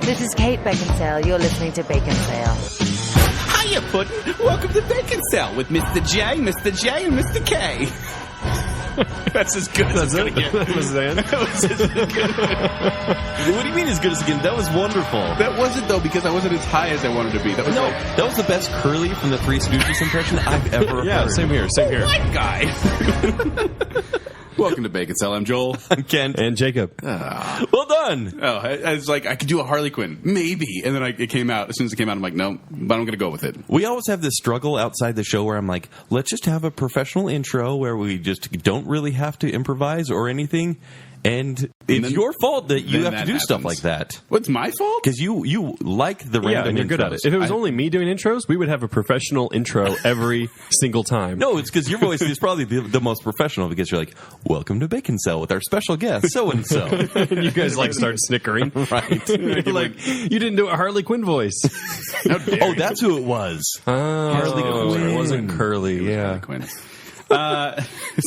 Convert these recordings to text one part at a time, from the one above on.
This is Kate Baconsale. You're listening to Baconsale. Hiya, Puddin'. Welcome to Baconsale with Mr. J, Mr. J, and Mr. K. That's as good as it's going to get. That was the end? What do you mean as good as again? That was wonderful. That wasn't, though, because I wasn't as high as I wanted to be. That was that was the best Curly from the Three Stooges impression I've ever heard. Yeah, same here. White guy. Welcome to Baconsale. I'm Joel. I'm Ken. And Jacob. Well done. Oh, I was like, I could do a Harley Quinn. Maybe. And then it came out. As soon as it came out, I'm like, no, but I'm going to go with it. We always have this struggle outside the show where I'm like, let's just have a professional intro where we just don't really have to improvise or anything. And it's your fault that you have to do stuff like that. What's my fault? Because you like the random and you're intros. good at it. If it was only me doing intros, we would have a professional intro every single time. No, it's because your voice is probably the most professional because you're like, welcome to Baconsale with our special guest, so-and-so. And you guys start snickering. Right. You're like, you didn't do a Harley Quinn voice. Oh, that's who it was. Harley Quinn. It wasn't Curly. Yeah. Harley Quinn.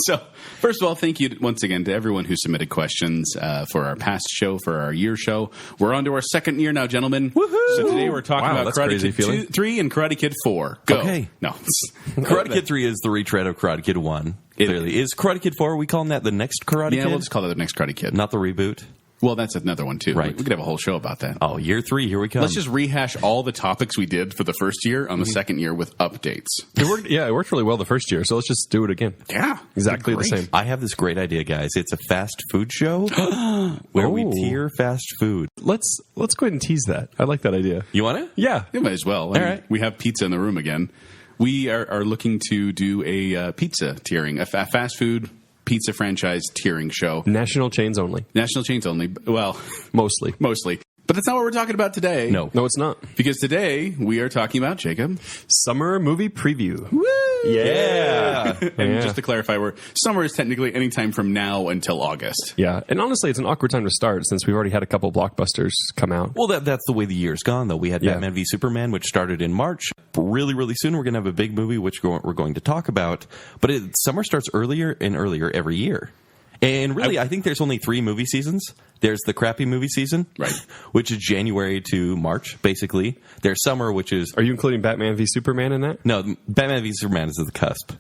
So, first of all, thank you once again to everyone who submitted questions for our past show, for our year show. We're on to our second year now, gentlemen. Woohoo! So today we're talking about Karate Kid 3 and Karate Kid 4. Go. Okay. No. Karate Kid 3 is the retread of Karate Kid 1. Clearly. Is Karate Kid 4, are we calling that the next Karate Kid? Yeah, we'll just call it the next Karate Kid. Not the reboot? Well, that's another one, too. Right. We could have a whole show about that. Oh, year 3, here we come. Let's just rehash all the topics we did for the first year on the second year with updates. It worked really well the first year, so let's just do it again. Yeah. Exactly the same. I have this great idea, guys. It's a fast food show where we tier fast food. Let's go ahead and tease that. I like that idea. You want it? Yeah. You might as well. All right. We have pizza in the room again. We are looking to do a pizza tiering, a fast food pizza franchise tiering show. National chains only. National chains only. Well, Mostly. But that's not what we're talking about today. No. No, it's not. Because today we are talking about, Jacob, Summer movie preview. Woo! Yeah. And just to clarify, summer is technically any time from now until August. Yeah. And honestly, it's an awkward time to start since we've already had a couple blockbusters come out. Well, that's the way the year's gone, though. We had Batman v Superman, which started in March. Really, really soon, we're going to have a big movie, which we're going to talk about. But summer starts earlier and earlier every year. And really, I think there's only 3 movie seasons. There's the crappy movie season, right, which is January to March, basically. There's summer, which is... Are you including Batman v Superman in that? No, Batman v Superman is at the cusp.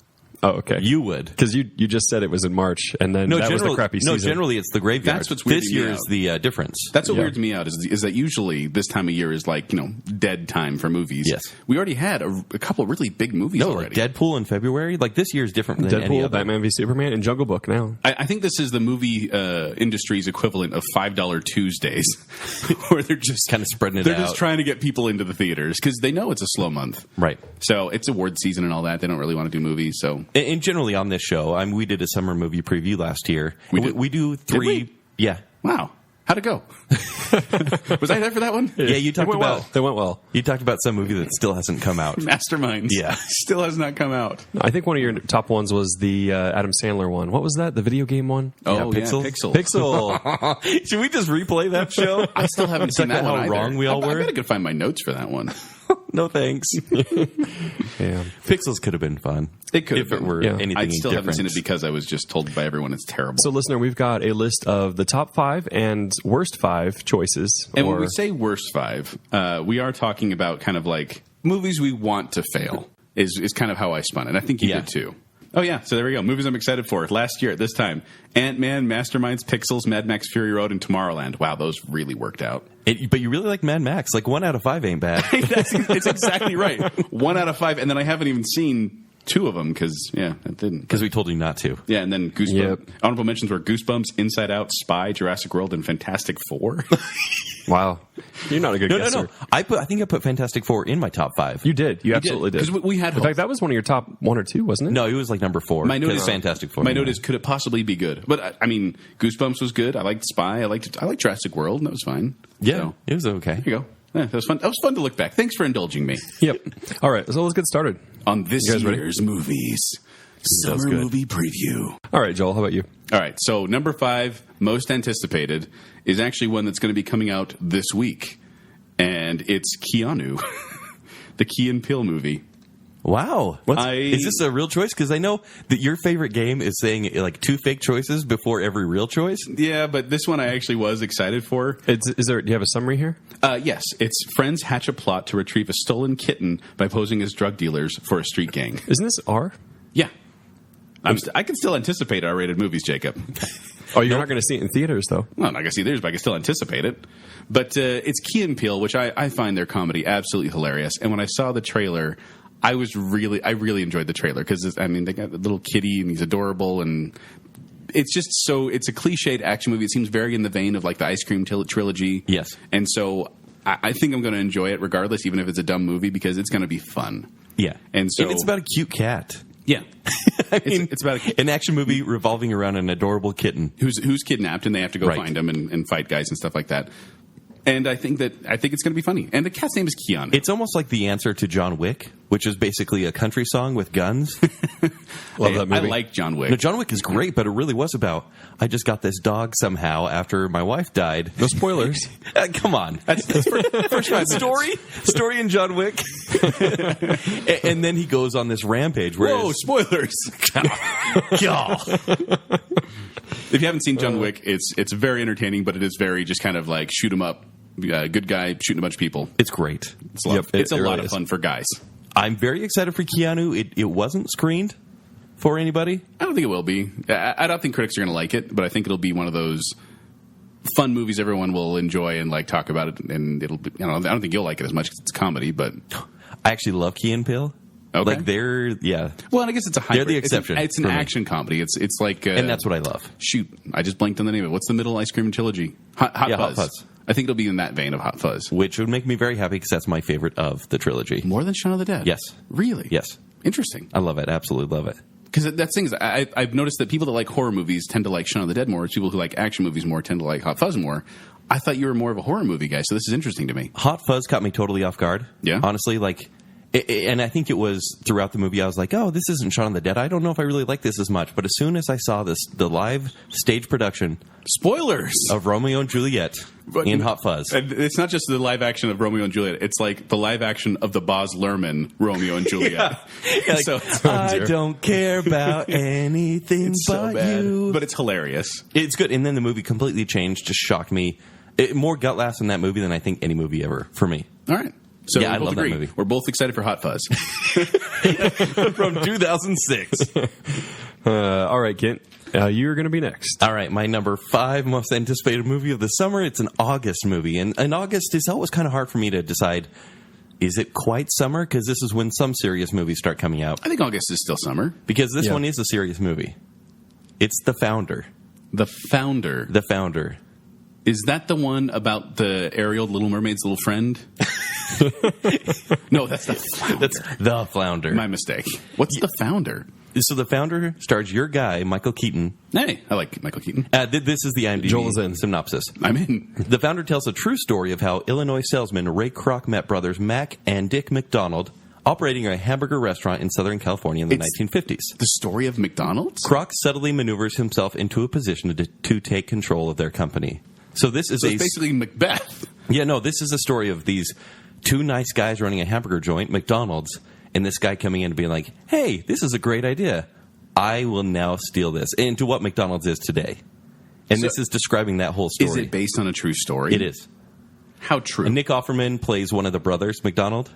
Oh, okay. You would. Because you just said it was in March, and then that was the crappy season. No, generally it's the graveyard. That's what's weirding This year me is out. the difference. That's what weirds me out is that usually this time of year is like, dead time for movies. Yes. We already had a couple really big movies already. Like Deadpool in February. Like this year is different than any Deadpool, other. Batman v Superman, and Jungle Book now. I think this is the movie industry's equivalent of $5 Tuesdays, where they're just kind of spreading it out. They're just trying to get people into the theaters because they know it's a slow month. Right. So it's award season and all that. They don't really want to do movies. So and generally on this show, we did a summer movie preview last year. We do 3. Did we? Yeah. Wow. How'd it go? Was I there for that one? Yeah, you talked about... It went well. You talked about some movie that still hasn't come out. Masterminds. Yeah. Still has not come out. I think one of your top ones was the Adam Sandler one. What was that? The video game one? Oh, Pixel. Pixel. Should we just replay that show? I still haven't seen that how one either. wrong we all were? I bet I could find my notes for that one. No thanks. Yeah. Pixels could have been fun. It could if have it were Yeah. anything I still haven't different. seen it because I was just told by everyone it's terrible. So, listener, we've got a list of the top 5 and worst 5 choices. And when we say worst 5, we are talking about kind of like movies we want to fail is kind of how I spun it. I think you did too. Oh, yeah. So there we go. Movies I'm excited for. Last year at this time, Ant-Man, Masterminds, Pixels, Mad Max Fury Road, and Tomorrowland. Wow, those really worked out. But you really like Mad Max. Like 1 out of 5 ain't bad. It's exactly right. 1 out of 5. And then I haven't even seen 2 of them because, that didn't. Because we told you not to. Yeah, and then Goosebumps. Yep. Honorable mentions were Goosebumps, Inside Out, Spy, Jurassic World, and Fantastic Four. Wow. You're not a good guesser. No. I think I put Fantastic Four in my top 5. You did. You absolutely did. Because we had In fact, that was one of your top 1 or 2, wasn't it? No, it was like number 4. My note is Fantastic Four. My note is, could it possibly be good? But I mean, Goosebumps was good. I liked Spy. I liked Jurassic World, and that was fine. Yeah, So, it was okay. there you go. Yeah, that was fun. That was fun to look back. Thanks for indulging me Yep. All right. So let's get started. on this You guys ready? year's movies. Summer good. movie preview. All right, Joel, how about you? All right, so number 5, most anticipated, is actually one that's going to be coming out this week, and it's Keanu, the Key and Peele movie. Wow. Is this a real choice? Because I know that your favorite game is saying like 2 fake choices before every real choice. Yeah, but this one I actually was excited for. Do you have a summary here? Yes. It's friends hatch a plot to retrieve a stolen kitten by posing as drug dealers for a street gang. Isn't this R? Yeah. I can still anticipate R-rated movies, Jacob. Oh, you're not going to see it in theaters, though. Well, I'm not going to see theirs, but I can still anticipate it. But it's Key and Peele, which I find their comedy absolutely hilarious. And when I saw the trailer, I really enjoyed the trailer because they got the little kitty and he's adorable, and it's just it's a cliched action movie. It seems very in the vein of like the Ice Cream trilogy. Yes, and so I think I'm going to enjoy it regardless, even if it's a dumb movie, because it's going to be fun. Yeah, and it's about a cute cat. Yeah, it's about an action movie revolving around an adorable kitten who's kidnapped, and they have to go find him and fight guys and stuff like that. And I think it's going to be funny. And the cat's name is Keanu. It's almost like the answer to John Wick, which is basically a country song with guns. Love that movie. I like John Wick. No, John Wick is great, but it really was about, I just got this dog somehow after my wife died. No spoilers. Come on. That's first story in John Wick. And then he goes on this rampage. Whoa, spoilers. If you haven't seen John Wick, it's very entertaining, but it is very just kind of like shoot 'em up. Good guy shooting a bunch of people. It's great. It's a lot of fun for guys. I'm very excited for Keanu. It wasn't screened for anybody. I don't think it will be. I don't think critics are going to like it, but I think it'll be one of those fun movies everyone will enjoy and like talk about it. And it'll be, I don't think you'll like it as much because it's comedy, but I actually love Key and Peele. Okay. Like Well, and I guess it's a hybrid. They're the exception. It's an action comedy. It's like, and that's what I love. Shoot, I just blanked on the name of it. What's the middle ice cream trilogy? Hot Fuzz. Hot Fuzz. I think it'll be in that vein of Hot Fuzz, which would make me very happy because that's my favorite of the trilogy. More than Shaun of the Dead. Yes, really. Yes, interesting. I love it. Absolutely love it. Because that's things I've noticed that people that like horror movies tend to like Shaun of the Dead more. People who like action movies more tend to like Hot Fuzz more. I thought you were more of a horror movie guy, so this is interesting to me. Hot Fuzz caught me totally off guard. Yeah, honestly, and I think it was throughout the movie I was like, oh, this isn't Shaun of the Dead. I don't know if I really like this as much. But as soon as I saw the live stage production, spoilers of Romeo and Juliet in Hot Fuzz. And it's not just the live action of Romeo and Juliet. It's like the live action of the Baz Luhrmann Romeo and Juliet. I don't care about anything but you. But it's hilarious. It's good. And then the movie completely changed, just shocked me. More gut laughs in that movie than I think any movie ever for me. All right. So yeah, I love that movie. We're both excited for Hot Fuzz. From 2006. All right, Kent. You're going to be next. All right, my number 5 most anticipated movie of the summer. It's an August movie. And in August, it's always kind of hard for me to decide, is it quite summer? Because this is when some serious movies start coming out. I think August is still summer. Because this one is a serious movie. It's The Founder. The Founder. The Founder. Is that the one about the Ariel, Little Mermaid's little friend? No, that's The Flounder. That's The Flounder. My mistake. What's The Founder? So The Founder stars your guy, Michael Keaton. Hey, I like Michael Keaton. This is the IMDb synopsis. I'm in. The Founder tells a true story of how Illinois salesman Ray Kroc met brothers Mac and Dick McDonald operating a hamburger restaurant in Southern California in the 1950s. The story of McDonald's? Kroc subtly maneuvers himself into a position to take control of their company. So this is basically Macbeth. Yeah, no, this is a story of these 2 nice guys running a hamburger joint, McDonald's, and this guy coming in and being like, hey, this is a great idea. I will now steal this. And to what McDonald's is today. And this is describing that whole story. Is it based on a true story? It is. How true? And Nick Offerman plays one of the brothers, McDonald.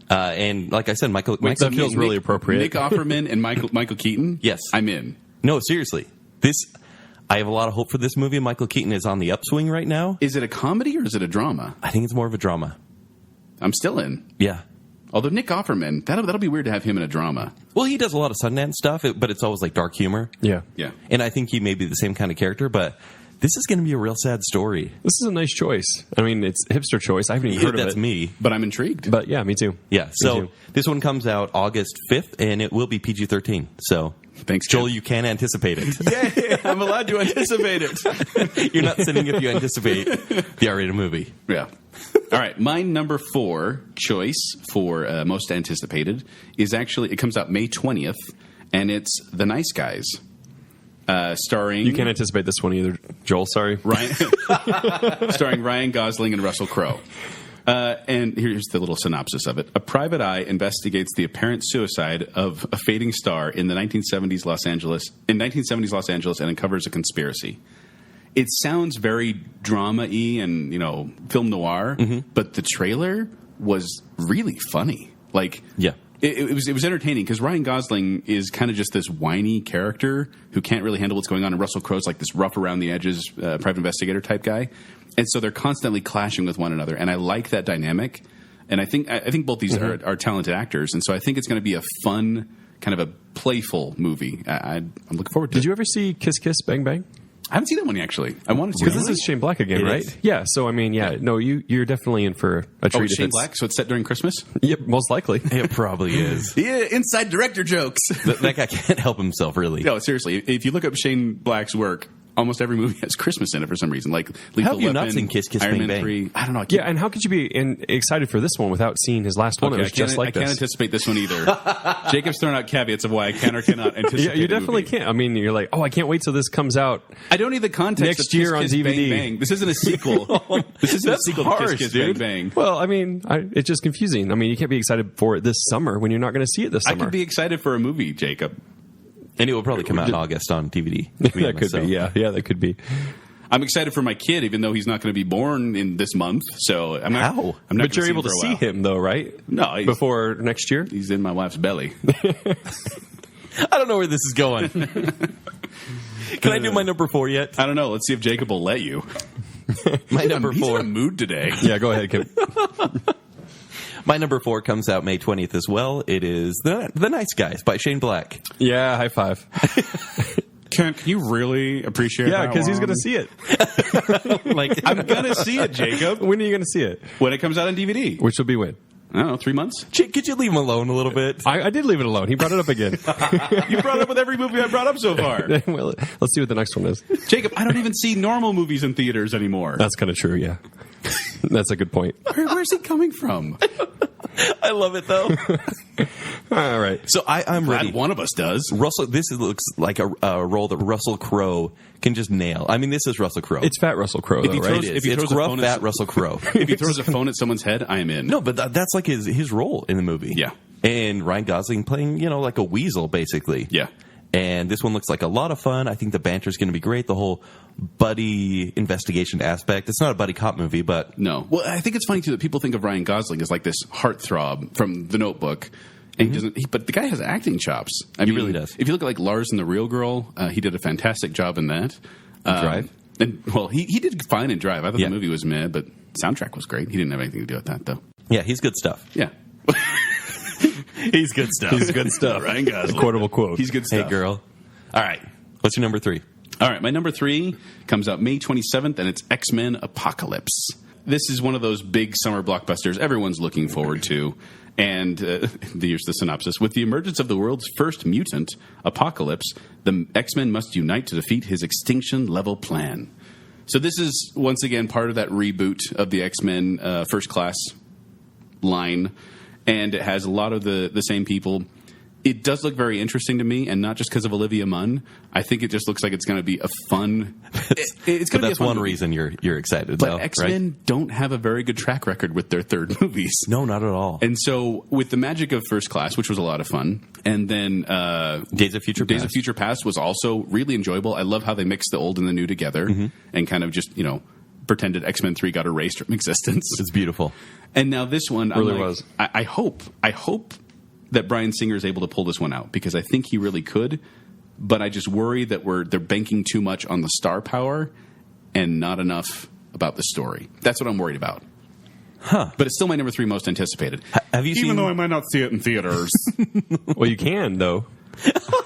And like I said, that feels really appropriate. Nick Offerman and Michael Keaton? Yes. I'm in. No, seriously. I have a lot of hope for this movie. Michael Keaton is on the upswing right now. Is it a comedy or is it a drama? I think it's more of a drama. I'm still in. Yeah. Although Nick Offerman, that'll be weird to have him in a drama. Well, he does a lot of Sundance stuff, but it's always like dark humor. Yeah. Yeah. And I think he may be the same kind of character, but this is going to be a real sad story. This is a nice choice. I mean, it's a hipster choice. I haven't even heard of it. That's me. But I'm intrigued. But yeah, me too. Yeah. So this one comes out August 5th, and it will be PG-13. So thanks, Joel, you can anticipate it. Yeah, I'm allowed to anticipate it. You're not sinning if you anticipate the R-rated movie. Yeah. All right. My number 4 choice for most anticipated is actually, it comes out May 20th, and it's The Nice Guys. Starring... You can't anticipate this one either, Joel. Sorry. Starring Ryan Gosling and Russell Crowe. And here's the little synopsis of it. A private eye investigates the apparent suicide of a fading star in the 1970s Los Angeles and uncovers a conspiracy. It sounds very drama-y and, film noir, but the trailer was really funny. Like, yeah. It was entertaining because Ryan Gosling is kind of just this whiny character who can't really handle what's going on, and Russell Crowe's like this rough around the edges private investigator type guy, and so they're constantly clashing with one another, and I like that dynamic, and I think both these are talented actors, and so I think it's going to be a fun kind of a playful movie. I'm looking forward to it. Did you ever see Kiss Kiss Bang Bang? I haven't seen that one actually. I wanted to. Because this is Shane Black again, right? Is. Yeah. So I mean, no, you're definitely in for a treat. Oh, Shane Black. So it's set during Christmas. Yep, most likely. It probably is. Yeah, inside director jokes. That guy can't help himself, really. No, seriously. If you look up Shane Black's work, almost every movie has Christmas in it for some reason. Like Lethal How have you Weapon, not seen Kiss Kiss Iron Bang Man Bang? 3. I don't know. Yeah, and how could you be excited for this one without seeing his last one? Okay, It was just like I can't this. anticipate this one either. Jacob's thrown out caveats of why I can or cannot anticipate. Yeah, you the definitely movie. can't. I mean, you're like, I can't wait till this comes out. I don't need the context Next of year Kiss on Kiss Bang DVD. Bang. This isn't a sequel. This isn't a That's sequel harsh, to Kiss Kiss dude. Bang Bang. Well, I mean, it's just confusing. I mean, you can't be excited for it this summer when you're not going to see it this I summer. could be excited for a movie, Jacob. And it will probably come out in August on DVD. that could be, yeah, that could be. I'm excited for my kid, even though he's not going to be born in this month. So I'm not. How? I'm not But you're gonna able to him for a see while. him, though, right? No, Before next year? he's in my wife's belly. I don't know where this is going. Can I do my number 4 yet? I don't know. Let's see if Jacob will let you. My number He's in 4. a mood today. Yeah, go ahead, Kim. My number 4 comes out May 20th as well. It is The Nice Guys by Shane Black. Yeah, high five. Can you really appreciate? Yeah, that because he's one? going to see it. I'm gonna see it, Jacob, When are you going to see it? when it comes out on DVD. Which will be when? I don't know, 3 months. Chick, could you leave him alone a little bit? I did leave it alone. He brought it up again. You brought it up with every movie I brought up so far. Well, let's see what the next one is. Jacob, I don't even see normal movies in theaters anymore. That's kind of true, yeah. That's a good point. Where's he coming from? I love it, though. All right. So I'm ready. Glad one of us does. Looks like a role that Russell Crowe can just nail. I mean, this is Russell Crowe. It's Fat Russell Crowe, though, he right? throws- It is. if he It's throws a gruff, phone, fat it's- Russell Crowe. If he throws a phone at someone's head, I am in. No, but that's like his role in the movie. Yeah. And Ryan Gosling playing, like a weasel, basically. Yeah. And this one looks like a lot of fun. I think the banter's going to be great. The whole buddy investigation aspect. It's not a buddy cop movie, but No. Well, I think it's funny, too, that people think of Ryan Gosling as like this heartthrob from The Notebook. And he doesn't. But the guy has acting chops. I mean, really does. If you look at like Lars and the Real Girl, he did a fantastic job in that. Drive? And, well, he did fine in Drive. I thought Yeah. the movie was meh, but soundtrack was great. He didn't have anything to do with that, though. yeah, he's good stuff. Yeah. He's good stuff. He's good stuff. Ryan Gosling. Quotable quote. He's good stuff. Hey, girl. All right. What's your number 3? All right, my number 3 comes out May 27th, and it's X-Men Apocalypse. This is one of those big summer blockbusters everyone's looking forward to. And here's the synopsis. With the emergence of the world's first mutant, Apocalypse, the X-Men must unite to defeat his extinction-level plan. So this is, once again, part of that reboot of the X-Men First Class line. And it has a lot of the same people. It does look very interesting to me, and not just because of Olivia Munn. I think it just looks like it's going to be a fun. It's But going to be a that's fun one movie. reason you're excited, But though, X-Men right? don't have a very good track record with their third movies. No, not at all. And so, with the magic of First Class, which was a lot of fun, and then Days of Future Days Past. of Future Past was also really enjoyable. I love how they mixed the old and the new together, and kind of just pretended X-Men 3 got erased from existence. It's beautiful. And now this one, I'm Really like, was. I hope that Bryan Singer is able to pull this one out, because I think he really could. But I just worry that they're banking too much on the star power and not enough about the story. That's what I'm worried about. Huh. But it's still my number 3 most anticipated. Have you Even seen... though I might not see it in theaters. Well, you can, though.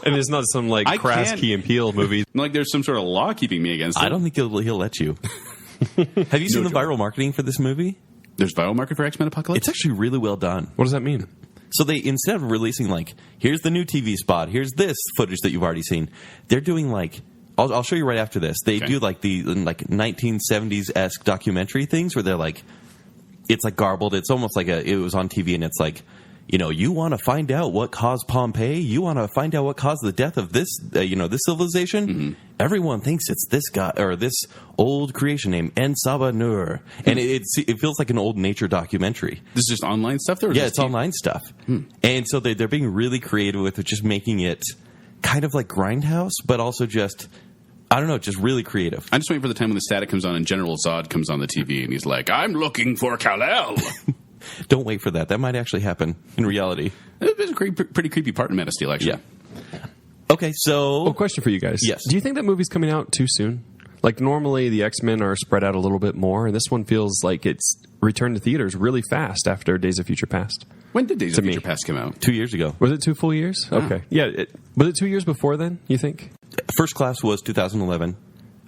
And it's not some, I crass can't. Key and Peele movie. Like there's some sort of law keeping me against it. I don't think he'll let you. Have you seen the viral marketing for this movie? There's viral market for X-Men Apocalypse? It's actually really well done. What does that mean? So they, instead of releasing here's the new TV spot, here's this footage that you've already seen, they're doing I'll show you right after this. They do the 1970s-esque documentary things where they're it's garbled. It's almost like it was on TV, and it's you want to find out what caused Pompeii? You want to find out what caused the death of this, this civilization? Mm-hmm. Everyone thinks it's this guy or this old creation named En-Saba Nur. And it feels like an old nature documentary. This is just online stuff? Yeah, it's online stuff. And so they're being really creative with just making it kind of like Grindhouse, but also just... I don't know, just really creative. I'm just waiting for the time when the static comes on and General Zod comes on the TV and he's like, I'm looking for Kal-El. Don't wait for that. That might actually happen in reality. It's a pretty creepy part in Man of Steel, actually. Yeah. Okay, so... question for you guys. Yes. Do you think that movie's coming out too soon? Like, normally the X-Men are spread out a little bit more, and this one feels like it's returned to theaters really fast after Days of Future Past. When did Days of Future Past come out? 2 years ago. Was it 2 full years? Okay. Yeah. Was it 2 years before then, you think? First Class was 2011.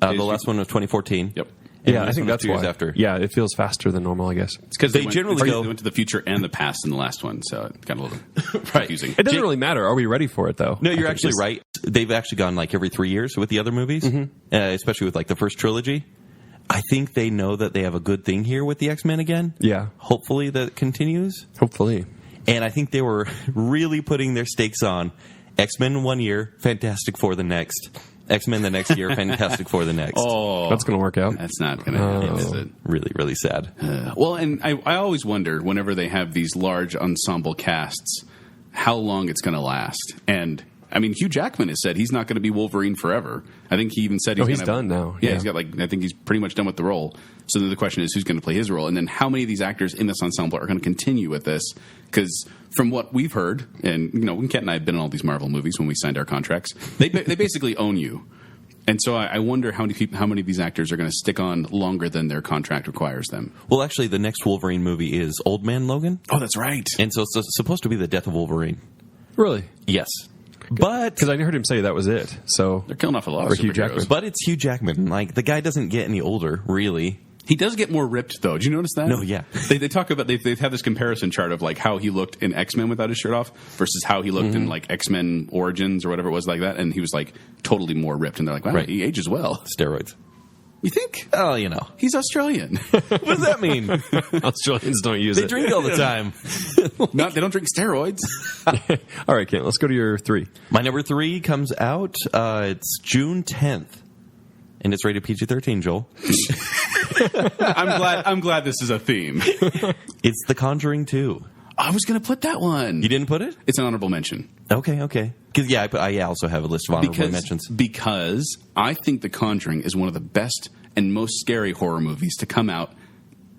The last one was 2014. Yep. Yeah, I think that's 2 years after. Yeah, it feels faster than normal, I guess. It's because they generally they went to the future and the past in the last one, so it got a little confusing. It doesn't really matter. Are we ready for it, though? No, you're actually right. They've actually gone like every 3 years with the other movies, especially with like the first trilogy. I think they know that they have a good thing here with the X-Men again. Yeah. Hopefully that continues. Hopefully. And I think they were really putting their stakes on X-Men 1 year, Fantastic Four the next. X-Men the next year, Fantastic Four the next. Oh, that's going to work out. That's not going to happen, is it? Really, really sad. Well, and I always wonder, whenever they have these large ensemble casts, how long it's going to last. And, I mean, Hugh Jackman has said he's not going to be Wolverine forever. I think he even said he's done now. Yeah, he's got I think he's pretty much done with the role. So then the question is, who's going to play his role? And then how many of these actors in this ensemble are going to continue with this? Because from what we've heard, and, Kent and I have been in all these Marvel movies when we signed our contracts, they basically own you. And so I wonder how many of these actors are going to stick on longer than their contract requires them. Well, actually, the next Wolverine movie is Old Man Logan. Oh, that's right. And so it's supposed to be the death of Wolverine. Really? Yes. But because I heard him say that was it. So they're killing off a lot of Hugh Jackman. But it's Hugh Jackman. Like, the guy doesn't get any older, really. He does get more ripped, though. Did you notice that? No, yeah. They talk about they've had this comparison chart of like how he looked in X-Men without his shirt off versus how he looked in like X-Men Origins or whatever it was like that, and he was like totally more ripped. And they're like, wow, He ages well. Steroids. You think? Oh, he's Australian. What does that mean? Australians don't use it. They drink all the time. They don't drink steroids. All right, Kent, let's go to your 3. My number 3 comes out. It's June 10th. And it's rated PG-13, Joel. I'm glad this is a theme. It's The Conjuring 2. I was going to put that one. You didn't put it? It's an honorable mention. Okay. Because I also have a list of honorable mentions. Because I think The Conjuring is one of the best and most scary horror movies to come out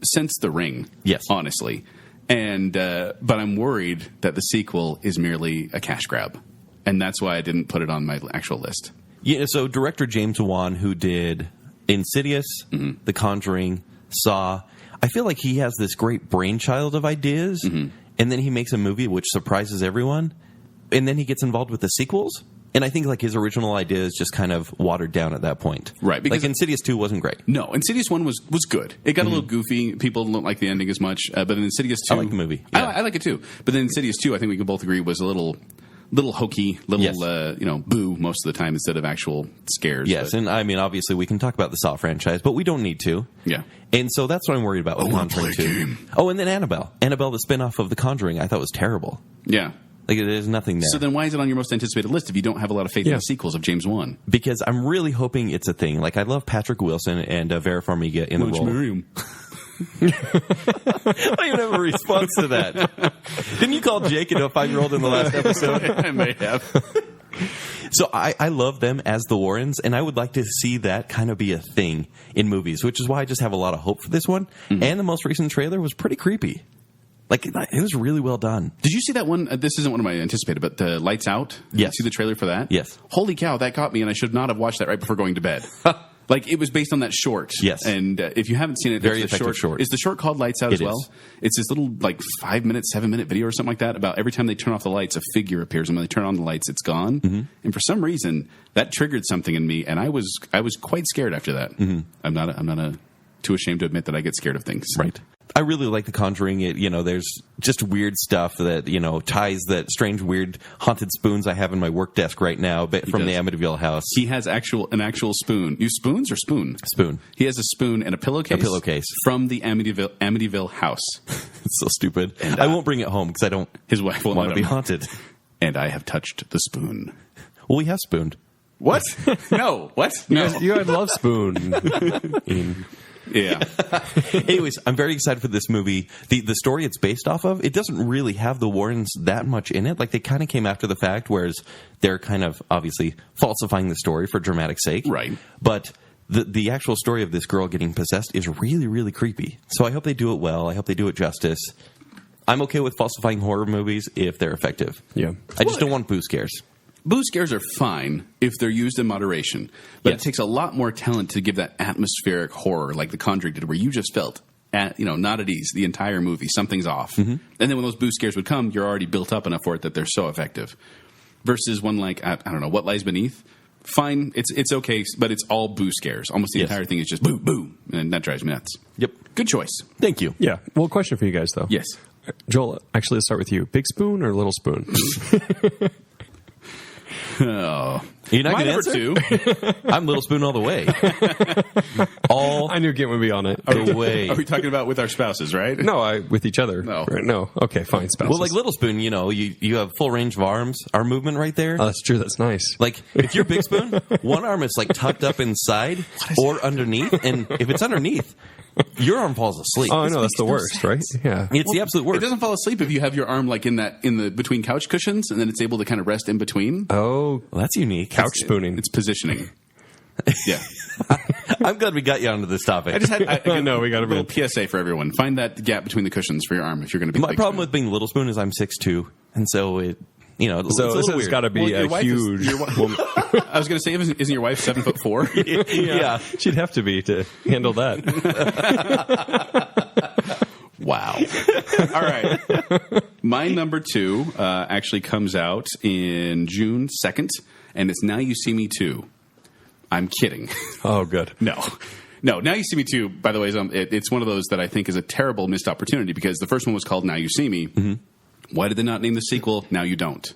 since The Ring. Yes. Honestly. And but I'm worried that the sequel is merely a cash grab. And that's why I didn't put it on my actual list. Yeah, so director James Wan, who did Insidious, The Conjuring, Saw, I feel like he has this great brainchild of ideas, and then he makes a movie which surprises everyone, and then he gets involved with the sequels. And I think like his original idea is just kind of watered down at that point. Right. Because like Insidious 2 wasn't great. No, Insidious 1 was good. It got a little goofy. People don't like the ending as much. But in Insidious 2... I like the movie. Yeah. I like it too. But then Insidious 2, I think we can both agree, was a little hokey, boo most of the time instead of actual scares. Yes, and I mean, obviously we can talk about the Saw franchise, but we don't need to. Yeah. And so that's what I'm worried about with Conjuring 2. Oh, and then Annabelle. Annabelle, the spinoff of The Conjuring, I thought was terrible. Yeah. Like, there's nothing there. So then why is it on your most anticipated list if you don't have a lot of faith in the sequels of James Wan? Because I'm really hoping it's a thing. Like, I love Patrick Wilson and Vera Farmiga in the role. I don't even have a response to that. Didn't you call Jake into a 5-year-old in the last episode? I may have. So I love them as the Warrens, and I would like to see that kind of be a thing in movies, which is why I just have a lot of hope for this one. And the most recent trailer was pretty creepy. Like, it was really well done. Did you see that one? This isn't one of my anticipated, but the Lights Out? Yes. Did you see the trailer for that? Yes. Holy cow, that got me, and I should not have watched that right before going to bed. Like, it was based on that short. Yes. And if you haven't seen it, very effective short. Is the short called Lights Out as well? Is. It's this little, 5-minute, 7-minute video or something like that about every time they turn off the lights, a figure appears, and when they turn on the lights, it's gone. And for some reason, that triggered something in me, and I was quite scared after that. I'm not too ashamed to admit that I get scared of things. Right. I really like The Conjuring. There's just weird stuff that, ties that strange, weird, haunted spoons I have in my work desk right now from the Amityville house. He has an actual spoon. You spoons or spoon? Spoon. He has a spoon and a pillowcase. A pillowcase. From the Amityville house. It's so stupid. And, I won't bring it home because I don't his wife won't want to be haunted. And I have touched the spoon. Well, we have spooned. What? No. What? No. You guys love spoon. Yeah. Anyways, I'm very excited for this movie. The story it's based off of, it doesn't really have the Warrens that much in it. Like, they kind of came after the fact, whereas they're kind of obviously falsifying the story for dramatic sake. Right. But the actual story of this girl getting possessed is really, really creepy. So I hope they do it well. I hope they do it justice. I'm okay with falsifying horror movies if they're effective. Yeah. I just don't want boo scares. Boo scares are fine if they're used in moderation, but Yes. it takes a lot more talent to give that atmospheric horror like The Conjuring did, where you just felt not at ease the entire movie. Something's off. Mm-hmm. And then when those boo scares would come, you're already built up enough for it that they're so effective. Versus one like, I don't know, What Lies Beneath? Fine, it's okay, but it's all boo scares. Almost the entire thing is just boo, boo, and that drives me nuts. Yep. Good choice. Thank you. Yeah. Well, question for you guys, though. Yes. Joel, actually, let's start with you. Big spoon or little spoon? Oh. You're not My going to number answer? 2. I'm Little Spoon all the way. All I knew Gint would be on it. the way. Are we talking about with our spouses, right? No, with each other. No. Right, no. Okay, fine. Spouses. Well, like Little Spoon, you have full range of arms, arm movement right there. Oh, that's true. That's nice. Like, if you're Big Spoon, one arm is like tucked up inside or underneath, and if it's underneath, your arm falls asleep. Oh, I know. That's the worst, right? Yeah. It's the absolute worst. It doesn't fall asleep if you have your arm like in the between couch cushions, and then it's able to kind of rest in between. Oh, Well, that's unique. couch spooning. It's positioning. Yeah. I'm glad we got you onto this topic. I just had I know, we got a little PSA for everyone. Find that gap between the cushions for your arm if you're going to be. My Big problem Spoon. with being Little Spoon is I'm 6'2", and so it's So a this little has weird. got to be Well, your a wife is- huge your wi- woman. I was going to say, isn't your wife 7'4"? Yeah. She'd have to be to handle that. Wow. All right. My number 2 actually comes out in June 2nd, and it's Now You See Me 2. I'm kidding. Oh, good. No. Now You See Me 2, by the way, it's one of those that I think is a terrible missed opportunity because the first one was called Now You See Me. Mm-hmm. Why did they not name the sequel Now You Don't?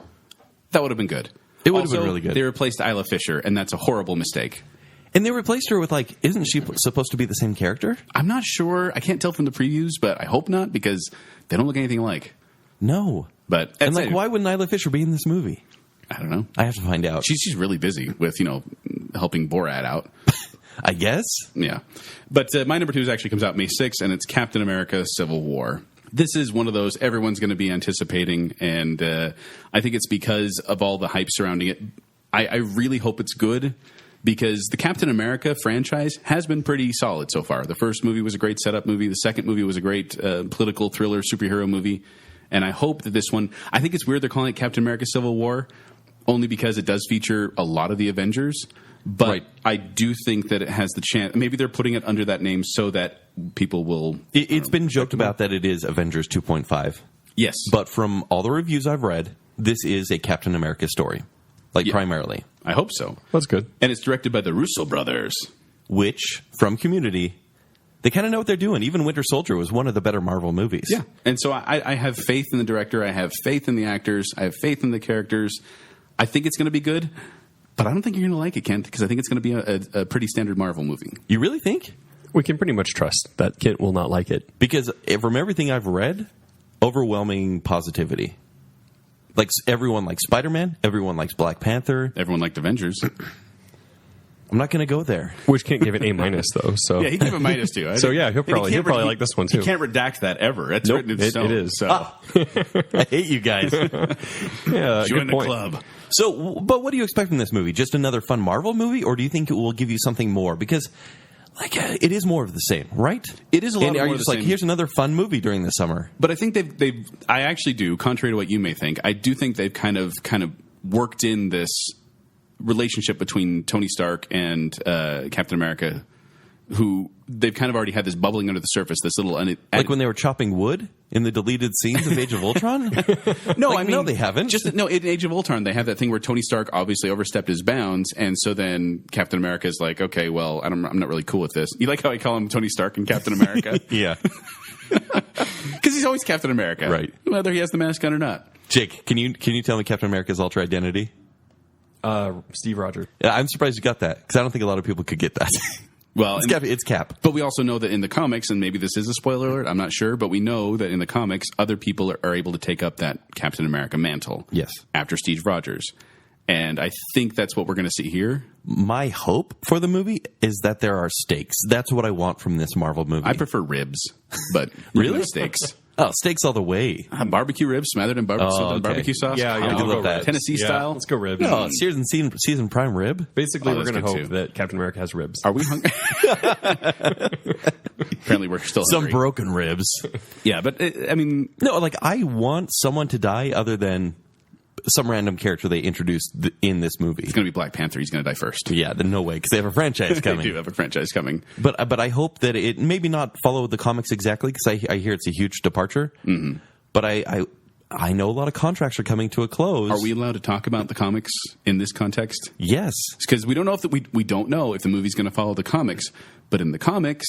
That would have been good. It would have been Also, really good. They replaced Isla Fisher, and that's a horrible mistake. And they replaced her with, isn't she supposed to be the same character? I'm not sure. I can't tell from the previews, but I hope not because they don't look anything alike. No. But And, why wouldn't Isla Fisher be in this movie? I don't know. I have to find out. She's really busy with, helping Borat out. I guess. Yeah. But my number 2 actually comes out May 6th, and it's Captain America Civil War. This is one of those everyone's going to be anticipating, and I think it's because of all the hype surrounding it. I really hope it's good because the Captain America franchise has been pretty solid so far. The first movie was a great setup movie. The second movie was a great political thriller superhero movie. And I hope that this one, I think it's weird they're calling it Captain America Civil War, only because it does feature a lot of the Avengers. But Right. I do think that it has the chance. Maybe they're putting it under that name so that people will. It's been joked about that it is Avengers 2.5. Yes. But from all the reviews I've read, this is a Captain America story. Primarily. I hope so. That's good. And it's directed by the Russo brothers. Which, from Community, they kind of know what they're doing. Even Winter Soldier was one of the better Marvel movies. Yeah. And so I have faith in the director. I have faith in the actors. I have faith in the characters. I think it's going to be good. But I don't think you're going to like it, Kent, because I think it's going to be a pretty standard Marvel movie. You really think? We can pretty much trust that Kent will not like it. Because from everything I've read, overwhelming positivity. Everyone likes Spider-Man. Everyone likes Black Panther. Everyone liked Avengers. I'm not going to go there. Which Kent gave it A- though. So Yeah, he gave a minus to. So, yeah, he'll probably like this one, too. He can't redact that ever. That's Nope, written in stone. it is. So. I hate you guys. yeah, Join good the point. club. So, but what do you expect from this movie? Just another fun Marvel movie, or do you think it will give you something more? Because, it is more of the same, right? It is a lot and more are you of just the like, same. here's another fun movie during the summer? But I think I actually do, contrary to what you may think, I do think they've kind of worked in this relationship between Tony Stark and Captain America, who they've kind of already had this bubbling under the surface, this little... Like when they were chopping wood in the deleted scenes of Age of Ultron? No, no, they haven't. No, in Age of Ultron, they have that thing where Tony Stark obviously overstepped his bounds, and so then Captain America is like, okay, well, I'm not really cool with this. You like how I call him Tony Stark and Captain America? Yeah. Because he's always Captain America, Right. Whether he has the mask on or not. Jake, can you tell me Captain America's alter identity? Steve Rogers. Yeah, I'm surprised you got that because I don't think a lot of people could get that. Well, It's Cap. But we also know that in the comics, and maybe this is a spoiler alert, I'm not sure, but we know that in the comics, other people are able to take up that Captain America mantle. Yes. After Steve Rogers. And I think that's what we're going to see here. My hope for the movie is that there are stakes. That's what I want from this Marvel movie. I prefer ribs, but Really? Steaks. Oh, steaks all the way. Barbecue ribs smothered in okay. barbecue sauce. Yeah, I could love that. Tennessee style. Let's go ribs. No, season prime rib. Basically, Oh, we're that's going to good hope too. that Captain America has ribs. Are we hungry? Apparently, we're still Some hungry. broken ribs. Yeah, but I mean, No, like I want someone to die other than some random character they introduced in this movie. it's going to be Black Panther. He's going to die first. Yeah, then no way because they have a franchise They coming. do have a franchise coming. But I hope that it maybe not follow the comics exactly because I hear it's a huge departure. Mm-hmm. But I know a lot of contracts are coming to a close. Are we allowed to talk about the comics in this context? Yes. Because we don't know if we don't know if the movie's going to follow the comics. But in the comics,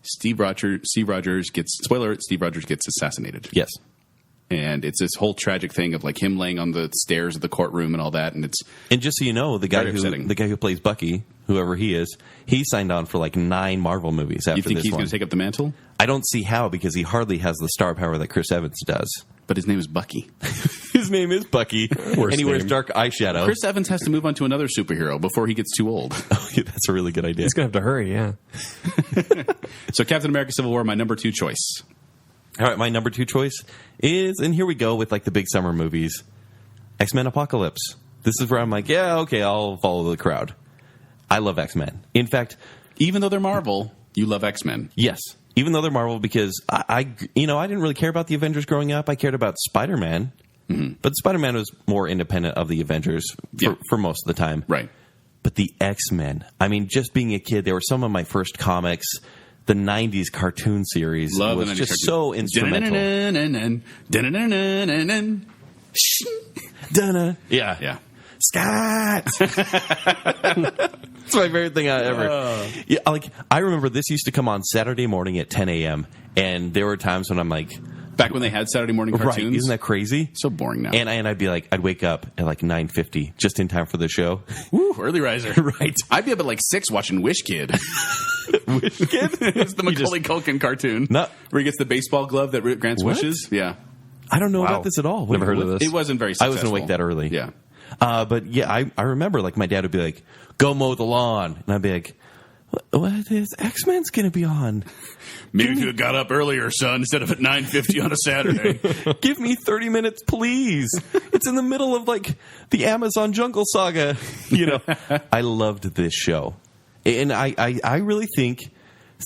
Steve Rogers gets assassinated. Yes. And it's this whole tragic thing of like him laying on the stairs of the courtroom and all that. And And just so you know, the guy Very upsetting. who plays Bucky, whoever he is, he signed on for like 9 Marvel movies after you think this he's one. going to take up the mantle? I don't see how because he hardly has the star power that Chris Evans does. But his name is Bucky. His name is Bucky, and he wears name. dark eyeshadow. Chris Evans has to move on to another superhero before he gets too old. That's a really good idea. He's going to have to hurry, yeah. So Captain America Civil War, my number 2 choice. All right, my number 2 choice is, and here we go with like the big summer movies, X-Men Apocalypse. This is where I'm like, yeah, okay, I'll follow the crowd. I love X-Men. In fact, Even though they're Marvel, you love X-Men. yes, even though they're Marvel, because I didn't really care about the Avengers growing up. I cared about Spider-Man, but Spider-Man was more independent of the Avengers for most of the time. Right. But the X-Men, I mean, just being a kid, they were some of my first comics. The 90s cartoon series Love was the 90s just cartoon. so instrumental. Dunna. Yeah. Yeah. Scott! It's my favorite thing ever. Yeah, like, I remember this used to come on Saturday morning at 10 a.m., and there were times when I'm like, Back when they had Saturday morning cartoons. right, isn't that crazy? so boring now? And I'd be like, I'd wake up at like 9:50 just in time for the show. Woo, early riser. Right. I'd be up at like 6 watching Wish Kid. Wish Kid? It's the Macaulay Culkin cartoon. Not- where he gets the baseball glove that grants What? wishes. Yeah. I don't know Wow. about this at all. Never heard of this. It wasn't very I successful. wasn't awake that early. Yeah. But yeah, I remember like my dad would be like, go mow the lawn. And I'd be like, what is X-Men's going to be on? Maybe if you had got up earlier, son, instead of at 9:50 on a Saturday. Give me 30 minutes, please. It's in the middle of like the Amazon jungle saga. You know, I loved this show. And I really think,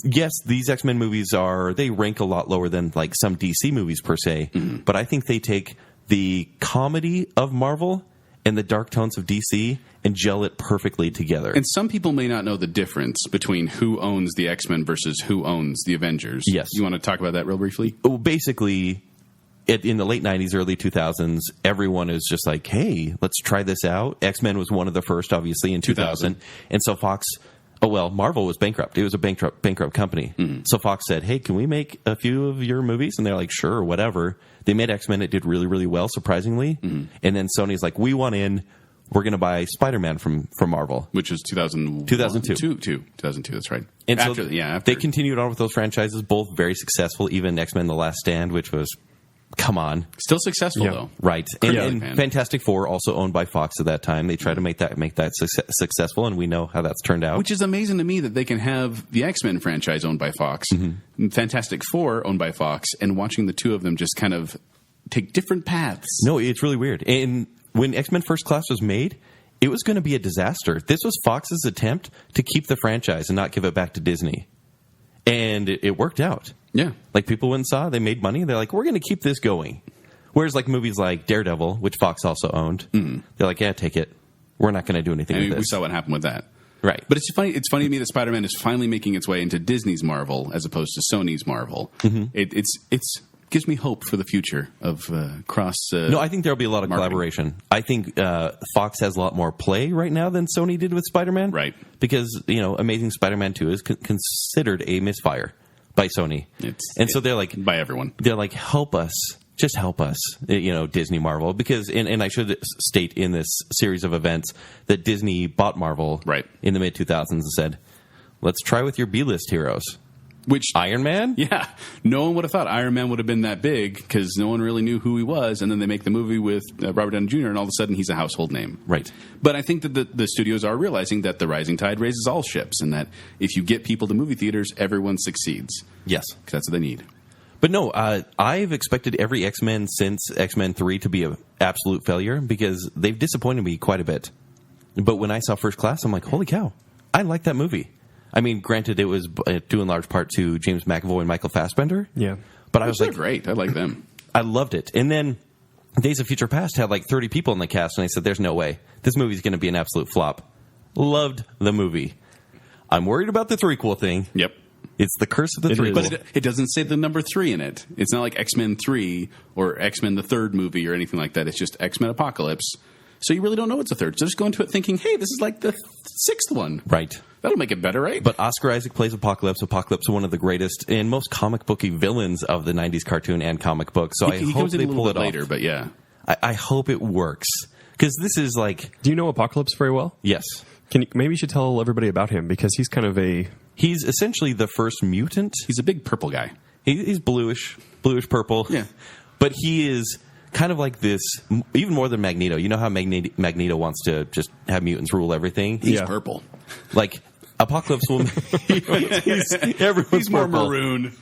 yes, these X-Men movies they rank a lot lower than like some DC movies per se. Mm-hmm. But I think they take the comedy of Marvel and the dark tones of DC and gel it perfectly together. And some people may not know the difference between who owns the X-Men versus who owns the Avengers. Yes. You want to talk about that real briefly? Basically, in the late 90s, early 2000s, everyone is just like, hey, let's try this out. X-Men was one of the first, obviously, in 2000. And so Fox, Marvel was bankrupt. It was a bankrupt company. Mm-hmm. So Fox said, hey, can we make a few of your movies? And they're like, sure, whatever. They made X-Men. It did really, really well, surprisingly. Mm-hmm. And then Sony's like, we want in. We're going to buy Spider-Man from Marvel. Which was 2002. 2002, that's right. And after, so they continued on with those franchises, both very successful, even X-Men The Last Stand, which was, come on. Still successful, though. Right. And man. Fantastic Four, also owned by Fox at that time. They tried to make that successful, and we know how that's turned out. Which is amazing to me that they can have the X-Men franchise owned by Fox, and Fantastic Four owned by Fox, and watching the two of them just kind of take different paths. No, it's really weird. And when X-Men First Class was made, it was going to be a disaster. This was Fox's attempt to keep the franchise and not give it back to Disney. And it worked out. Yeah. Like, people went and saw, they made money. They're like, we're going to keep this going. Whereas, like, movies like Daredevil, which Fox also owned, they're like, yeah, take it. We're not going to do anything with this. We saw what happened with that. Right. But it's funny to me that Spider-Man is finally making its way into Disney's Marvel as opposed to Sony's Marvel. Mm-hmm. It's gives me hope for the future of cross. No, I think there'll be a lot of marketing. collaboration. I think Fox has a lot more play right now than Sony did with Spider-Man. Right. Because, Amazing Spider-Man 2 is considered a misfire. by Sony. So they're like, by everyone. They're like, help us. Just help us, Disney, Marvel. Because, and I should state in this series of events that Disney bought Marvel in the mid-2000s and said, let's try with your B-list heroes. Which Iron Man? Yeah. No one would have thought Iron Man would have been that big because no one really knew who he was. And then they make the movie with Robert Downey Jr. and all of a sudden he's a household name. Right. But I think that the studios are realizing that the rising tide raises all ships and that if you get people to movie theaters, everyone succeeds. Yes. Because that's what they need. But no, I've expected every X-Men since X-Men 3 to be an absolute failure because they've disappointed me quite a bit. But when I saw First Class, I'm like, holy cow, I like that movie. I mean, granted, it was due in large part to James McAvoy and Michael Fassbender. Yeah. But I was like, great. I like them. I loved it. And then Days of Future Past had like 30 people in the cast, and I said, there's no way. This movie's going to be an absolute flop. Loved the movie. I'm worried about the threequel thing. Yep. It's the curse of the threequel. But it doesn't say the number 3 in it. It's not like X-Men 3 or X-Men the third movie or anything like that. It's just X-Men Apocalypse. So you really don't know it's a third. So just go into it thinking, hey, this is like the 6th one. Right. That'll make it better, right? But Oscar Isaac plays Apocalypse. Apocalypse is one of the greatest and most comic booky villains of the 90s cartoon and comic book. So I hope they pull it off. Later, but yeah. I hope it works. Because this is like... Do you know Apocalypse very well? Yes. Maybe you should tell everybody about him because he's kind of a... He's essentially the first mutant. He's a big purple guy. He's bluish purple. Yeah. But he is kind of like this, even more than Magneto. You know how Magneto wants to just have mutants rule everything? He's purple. Like, Apocalypse will... he's more maroon.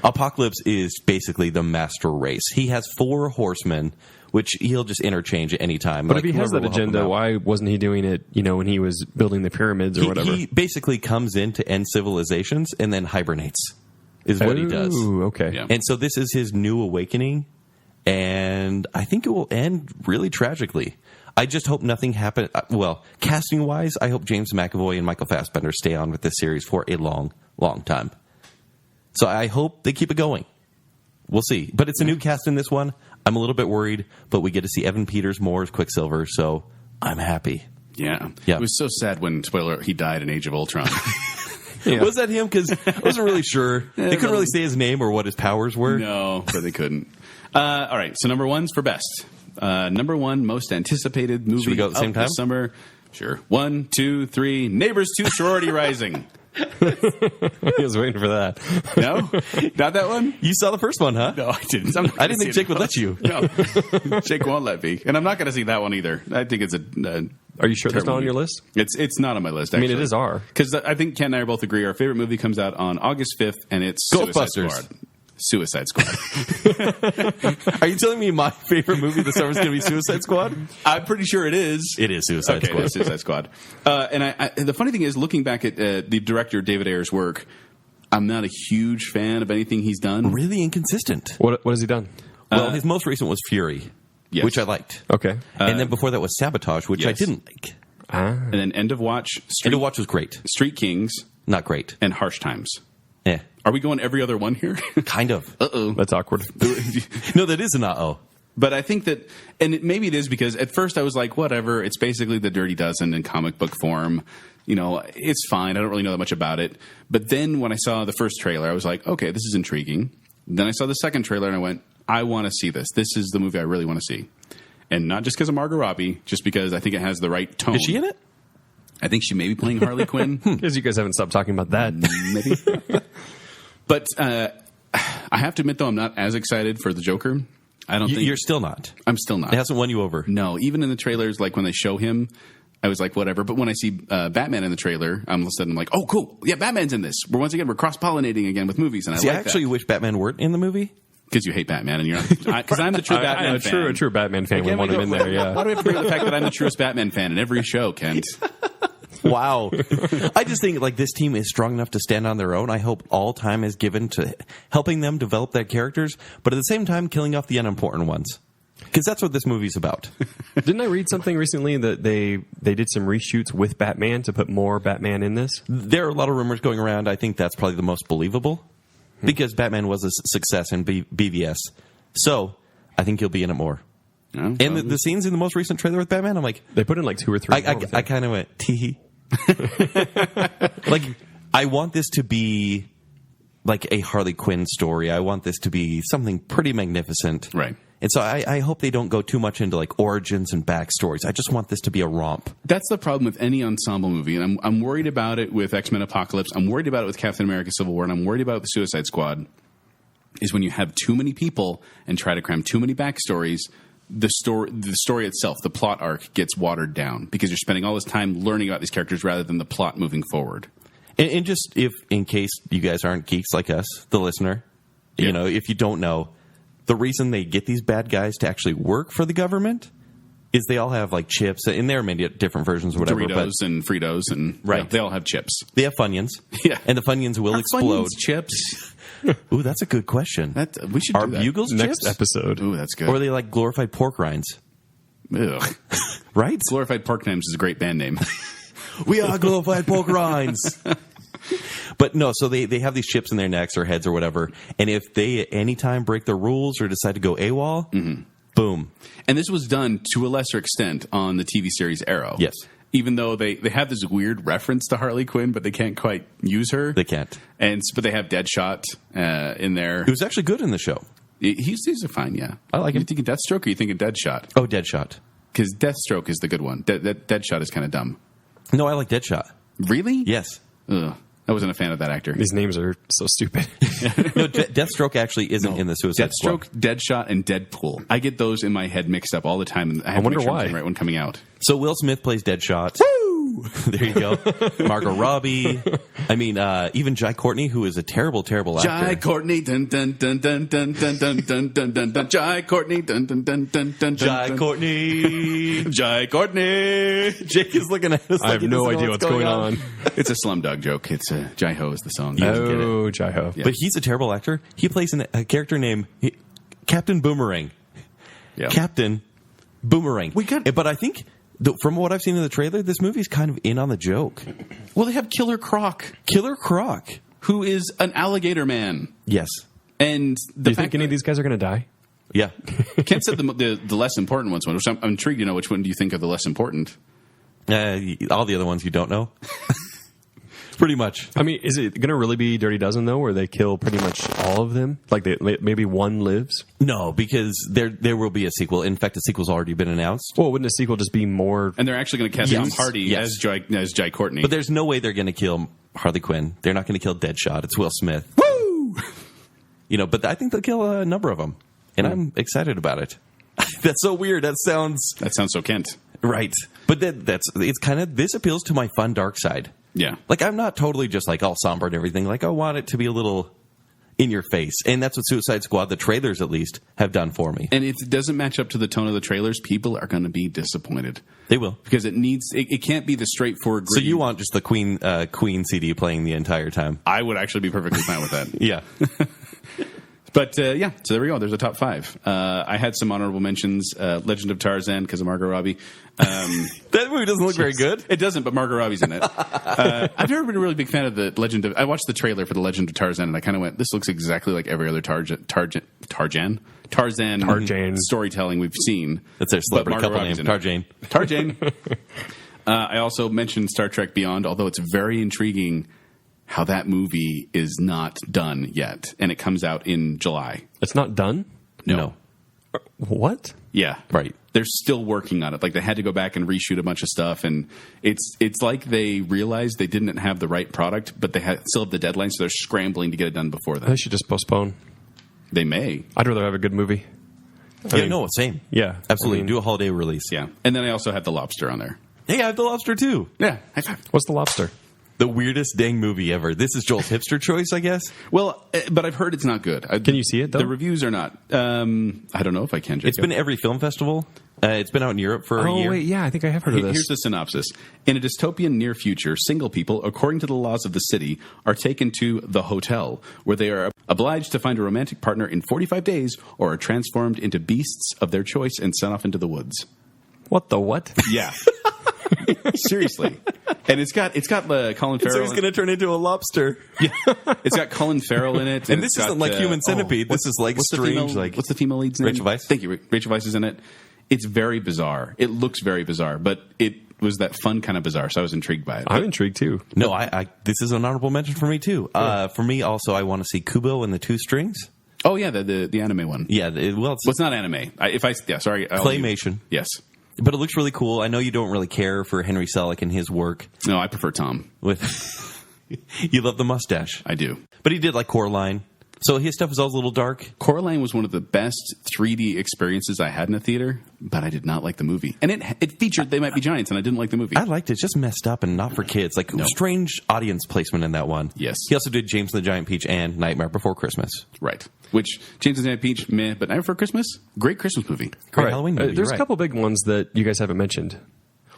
Apocalypse is basically the master race. He has 4 horsemen, which he'll just interchange at any time. But if he has that agenda, why wasn't he doing it, when he was building the pyramids or whatever? He basically comes in to end civilizations and then hibernates, is what he does. Okay. Yeah. And so this is his new awakening, and I think it will end really tragically. I just hope nothing happens. Well, casting-wise, I hope James McAvoy and Michael Fassbender stay on with this series for a long, long time. So I hope they keep it going. We'll see. But it's a new cast in this one. I'm a little bit worried, but we get to see Evan Peters more as Quicksilver, so I'm happy. Yeah. Yeah. It was so sad when, spoiler, he died in Age of Ultron. Yeah. Was that him? Because I wasn't really sure. They couldn't really say his name or what his powers were. No, but they couldn't. All right, so number 1's for best. Number 1 most anticipated movie Should we go at the same time? this summer. Sure. 1, 2, 3. Neighbors 2 Sorority Rising. I was waiting for that. No? Not that one? You saw the first one, huh? No, I didn't. I didn't think Jake would let you. No. Jake won't let me. And I'm not going to see that one either. I think it's a Are you sure that's not on your list? It's not on my list, actually. I mean, it is R. Because I think Ken and I are both agree our favorite movie comes out on August 5th, and it's Ghostbusters. Suicide Squad. Are you telling me my favorite movie this summer is going to be Suicide Squad? I'm pretty sure it is. It is Suicide Squad. It is Suicide Squad. And the funny thing is, looking back at the director David Ayer's work, I'm not a huge fan of anything he's done. Really inconsistent. What has he done? Well, his most recent was Fury, Yes. which I liked. Okay. And then before that was Sabotage, which I yes. didn't like. And then End of Watch, End of Watch was great. Street Kings, Not great. and Harsh Times. Eh. Are we going every other one here? Kind of. That's awkward. No, that is an uh-oh. But I think that, and maybe it is because at first I was like, whatever, it's basically the Dirty Dozen in comic book form. It's fine. I don't really know that much about it. But then when I saw the first trailer, I was like, okay, this is intriguing. Then I saw the second trailer and I went, I want to see this. This is the movie I really want to see. And not just because of Margot Robbie, just because I think it has the right tone. Is she in it? I think she may be playing Harley Quinn. Because you guys haven't stopped talking about that. Maybe. But I have to admit, though, I'm not as excited for the Joker. I don't think You're still not. I'm still not. It hasn't won you over. No, even in the trailers, like when they show him, I was like, whatever. But when I see Batman in the trailer, I'm all of a sudden like, oh, cool. Yeah, Batman's in this. We're cross-pollinating again with movies, and See, I I actually wish Batman weren't in the movie. because you hate Batman, and you're not. Because I'm the true Batman fan. A true Batman fan would want him in there. Yeah. Why do we have to bring up the fact that I'm the truest Batman fan in every show, Kent? Wow. I just think like this team is strong enough to stand on their own. I hope all time is given to helping them develop their characters, but at the same time killing off the unimportant ones. Because that's what this movie's about. Didn't I read something recently that they did some reshoots with Batman to put more Batman in this? There are a lot of rumors going around. I think that's probably the most believable because Batman was a success in BVS. So I think he'll be in it more. No, and the scenes in the most recent trailer with Batman, I'm like... They put in like 2 or 3 I kind of went, tee. Like, I want this to be like a Harley Quinn story. I want this to be something pretty magnificent. Right. And so I hope they don't go too much into like origins and backstories. I just want this to be a romp. That's the problem with any ensemble movie, and I'm worried about it with X-Men Apocalypse. I'm worried about it with Captain America: Civil War, and I'm worried about it with Suicide Squad. Is when you have too many people and try to cram too many backstories, the story itself, the plot arc, gets watered down because you're spending all this time learning about these characters rather than the plot moving forward. And just in case you guys aren't geeks like us, the listener, you know, if you don't know, the reason they get these bad guys to actually work for the government is they all have like chips, and there are many different versions or whatever. Doritos and Fritos, and right, they all have chips. They have Funyuns, yeah, and the Funyuns will explode. Funyuns chips. Ooh, that's a good question. We should Are do that. Bugles Next chips? episode. Ooh, that's good. Or are they like glorified pork rinds? Ugh. Right? Glorified Pork Names is a great band name. We are glorified pork rinds. But no, so they have these chips in their necks or heads or whatever, and if they at any time break the rules or decide to go AWOL, boom. And this was done to a lesser extent on the TV series Arrow. Yes. Even though they have this weird reference to Harley Quinn, but they can't quite use her. They can't. But they have Deadshot in there. He was actually good in the show. He's a fine, yeah. I like him. You thinking Deathstroke or you thinking Deadshot? Oh, Deadshot. Because Deathstroke is the good one. Deadshot is kind of dumb. No, I like Deadshot. Really? Yes. Ugh. I wasn't a fan of that actor. These names are so stupid. No, Deathstroke actually isn't in the Suicide Squad. Deathstroke, Deadshot, and Deadpool. I get those in my head mixed up all the time. And I wonder to make sure I'm why. getting the right one coming out. So Will Smith plays Deadshot. Woo! There you go. Margot Robbie. I mean, even Jai Courtney, who is a terrible, terrible actor. Jai Courtney, dun dun dun dun dun dun dun dun dun dun dun. Jai Courtney, dun dun dun dun dun. Jai Courtney. Jai Courtney. Jake is looking at us. I have no idea what's going on. It's a Slumdog joke. It's Jai Ho is the song. You don't get it. Oh, Jai-Ho. Yeah. But he's a terrible actor. He plays a character named Captain Boomerang. Yeah. Captain Boomerang. But I think, from what I've seen in the trailer, this movie's kind of in on the joke. Well, they have Killer Croc, Killer Croc. who is an alligator man. Yes. And Do you think any of these guys are going to die? Yeah. Kent said the less important ones, which I'm intrigued to know which one do you think are the less important? All the other ones you don't know. Pretty much. I mean, is it going to really be Dirty Dozen, though, where they kill pretty much all of them? Like, maybe one lives? No, because there will be a sequel. In fact, the sequel's already been announced. Well, wouldn't a sequel just be more... And they're actually going to cast Tom Hardy as Jai Courtney. But there's no way they're going to kill Harley Quinn. They're not going to kill Deadshot. It's Will Smith. Woo! But I think they'll kill a number of them. And I'm excited about it. That's so weird. That sounds so Kent. right. But it's kind of, this appeals to my fun dark side. Yeah. Like, I'm not totally just like all somber and everything. Like, I want it to be a little in your face. And that's what Suicide Squad, the trailers at least, have done for me. And if it doesn't match up to the tone of the trailers, people are going to be disappointed. They will. Because it can't be the straightforward... So you want just the Queen CD playing the entire time? I would actually be perfectly fine with that. Yeah. But so there we go. There's a top 5. I had some honorable mentions. Legend of Tarzan because of Margot Robbie. That movie doesn't look very good. It doesn't, but Margot Robbie's in it. I've never been a really big fan of the Legend of... I watched the trailer for the Legend of Tarzan, and I kind of went, this looks exactly like every other Tarzan storytelling we've seen. That's their celebrity couple name, Tarjane. I also mentioned Star Trek Beyond, although it's very intriguing how that movie is not done yet, and it comes out in July. It's not done? No. What? Yeah. Right. They're still working on it. Like, they had to go back and reshoot a bunch of stuff, and it's like they realized they didn't have the right product, but they still have the deadline, so they're scrambling to get it done before They that. should just postpone. They may. I'd rather have a good movie. Same. Yeah. Absolutely. Do a holiday release. Yeah. And then I also have The Lobster on there. Hey, I have The Lobster too. Yeah. High five. What's The Lobster? The weirdest dang movie ever. This is Joel's hipster choice, I guess. Well, but I've heard it's not good. Can you see it, though? The reviews are not. I don't know if I can, Jacob. It's been every film festival. It's been out in Europe for a year. Oh, wait, yeah, I think I have heard of this. Here's the synopsis. In a dystopian near future, single people, according to the laws of the city, are taken to the hotel, where they are obliged to find a romantic partner in 45 days or are transformed into beasts of their choice and sent off into the woods. What the what? Yeah. Seriously. And it's got Colin Farrell. So he's going to turn into a lobster. Yeah. It's got Colin Farrell in it. And this isn't like Human Centipede. This is like strange. What's the female lead's name? Rachel Weisz. Thank you. Rachel Weisz is in it. It's very bizarre. It looks very bizarre, but it was that fun, kind of bizarre. So I was intrigued by it. I'm intrigued too. No, I this is an honorable mention for me too. For me, also, I want to see Kubo and the Two Strings. Oh yeah, the anime one. Yeah, it's not anime. claymation. Yes, but it looks really cool. I know you don't really care for Henry Selick and his work. No, I prefer Tom. You love the mustache. I do, but he did like Coraline. So his stuff is always a little dark. Coraline was one of the best 3D experiences I had in a theater, but I did not like the movie. And it featured They Might Be Giants, and I didn't like the movie. I liked it. It's just messed up and not for kids. Like, strange audience placement in that one. Yes. He also did James and the Giant Peach and Nightmare Before Christmas. Right. Which, James and the Giant Peach, meh, but Nightmare Before Christmas, great Christmas movie. Great Halloween movie. There's a couple big ones that you guys haven't mentioned.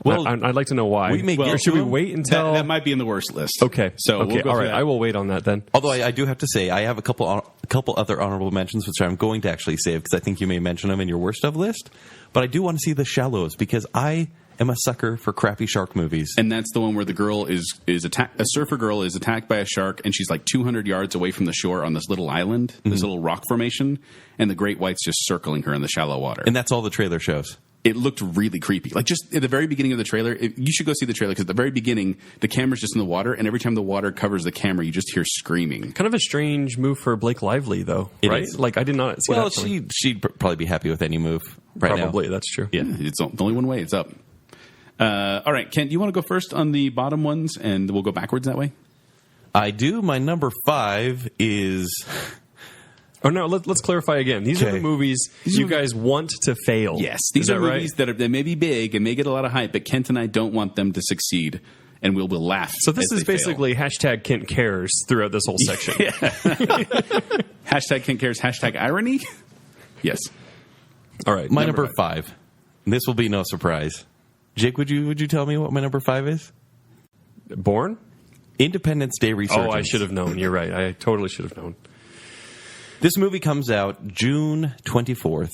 Well, I'd like to know why. Or should we wait until that might be in the worst list? Okay. So okay. We'll go all right. that. I will wait on that then. Although I do have to say, I have a couple other honorable mentions, which I'm going to actually save because I think you may mention them in your worst of list. But I do want to see The Shallows because I am a sucker for crappy shark movies. And that's the one where the girl is attacked. A surfer girl is attacked by a shark, and she's like 200 yards away from the shore on this little island, this little rock formation, and the great white's just circling her in the shallow water. And that's all the trailer shows. It looked really creepy. Like, just at the very beginning of the trailer, you should go see the trailer because at the very beginning, the camera's just in the water, and every time the water covers the camera, you just hear screaming. Kind of a strange move for Blake Lively, though, It right? is. Like, I did not see that. Well, she'd probably be happy with any move right Probably, now. that's true. Yeah, it's only one way. It's up. All right, Kent, do you want to go first on the bottom ones, and we'll go backwards that way? I do. My number 5 is... Oh, no, let's clarify again. These are the movies you guys want to fail. Yes, these are movies right? that may be big and may get a lot of hype, but Kent and I don't want them to succeed, and we'll laugh. So this as is they basically hashtag Kent Cares throughout this whole section. Hashtag Kent Cares, hashtag irony? Yes. All right. My number 5. This will be no surprise. Jake, would you tell me what my number 5 is? Born? Independence Day Resurgence. Oh, I should have known. You're right. I totally should have known. This movie comes out June 24th,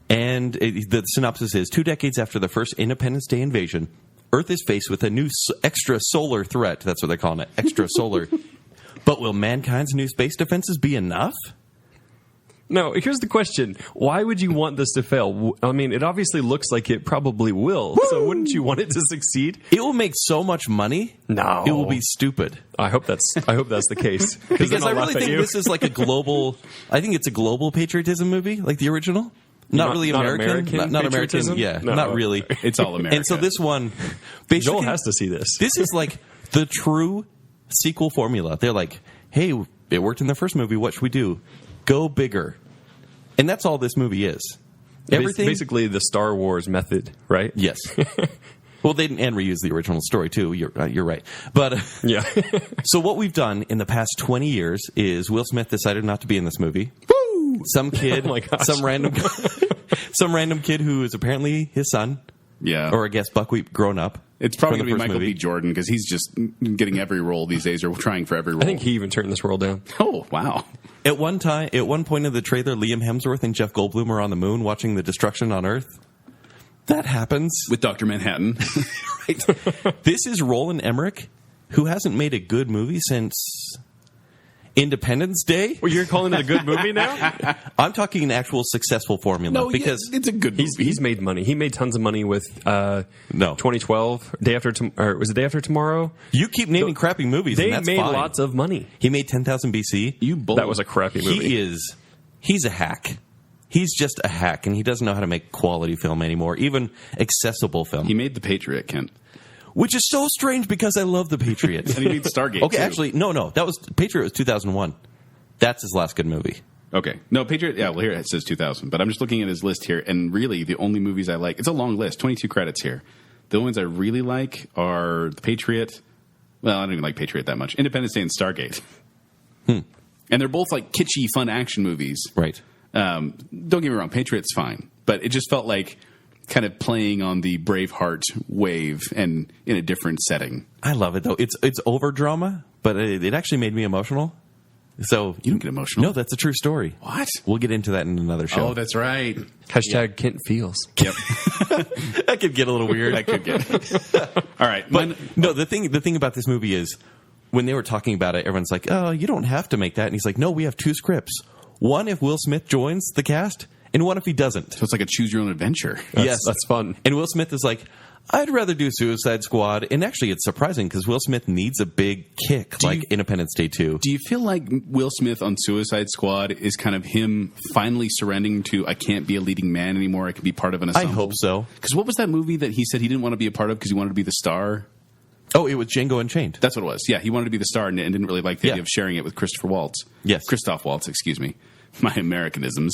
and the synopsis is 2 decades after the first Independence Day invasion, Earth is faced with a new extra-solar threat. That's what they're calling it, extra-solar. But will mankind's new space defenses be enough? No, here's the question. Why would you want this to fail? I mean, it obviously looks like it probably will. Woo! So wouldn't you want it to succeed? It will make so much money. No. It will be stupid. I hope that's the case. Because I really think this is like a global... I think it's a global patriotism movie, like the original. Not really American. Not American. Yeah, no, not really. It's all American. And so this one... Basically, Joel has to see this. This is like the true sequel formula. They're like, hey, it worked in the first movie. What should we do? Go bigger. And that's all this movie is. Everything. Basically the Star Wars method, right? Yes. Well, they didn't reuse the original story, too. You're right. But yeah. So what we've done in the past 20 years is Will Smith decided not to be in this movie. Woo! Some kid, oh my gosh. some random kid who is apparently his son. Yeah. Or I guess Buckwheat grown up. It's probably going to be Michael movie. B. Jordan because he's just getting every role these days or trying for every role. I think he even turned this role down. Oh, wow. At one point in the trailer, Liam Hemsworth and Jeff Goldblum are on the moon watching the destruction on Earth. That happens. With Dr. Manhattan. Right. This is Roland Emmerich, who hasn't made a good movie since Independence Day. Well, you're calling it a good movie now? I'm talking an actual successful formula because it's a good movie. He's made money. He made tons of money with 2012, Day After or was it Day After Tomorrow? You keep naming crappy movies. They and that's made fine. lots of money. He made 10,000 BC. That was a crappy movie. He's a hack. He's just a hack, and he doesn't know how to make quality film anymore, even accessible film. He made The Patriot, Kent. Which is so strange because I love The Patriot. And he made Stargate, Okay, too. actually, no. That was Patriot was 2001. That's his last good movie. Okay. No, Patriot, yeah, well, here it says 2000. But I'm just looking at his list here, and really the only movies I like, it's a long list, 22 credits here. The only ones I really like are The Patriot. Well, I don't even like Patriot that much. Independence Day and Stargate. And they're both like kitschy, fun action movies. Right. Don't get me wrong, Patriot's fine. But it just felt like kind of playing on the Braveheart wave and in a different setting. I love it, though. It's over drama, but it actually made me emotional. So You don't get emotional. No, that's a true story. What? We'll get into that in another show. Oh, that's right. Hashtag Kent Feels. Yep. That could get a little weird. That could get. All right. But no, the thing about this movie is when they were talking about it, everyone's like, "Oh, you don't have to make that." And he's like, "No, we have 2 scripts. One if Will Smith joins the cast, and one if he doesn't." So it's like a choose your own adventure. Yes, That's fun. And Will Smith is like, I'd rather do Suicide Squad. And actually, it's surprising because Will Smith needs a big kick, like Independence Day 2. Do you feel like Will Smith on Suicide Squad is kind of him finally surrendering to, I can't be a leading man anymore, I can be part of an ensemble? I hope so. Because what was that movie that he said he didn't want to be a part of because he wanted to be the star? Oh, it was Django Unchained. That's what it was. Yeah, he wanted to be the star and didn't really like the idea of sharing it with Christopher Waltz. Yes. Christoph Waltz, excuse me. My Americanisms.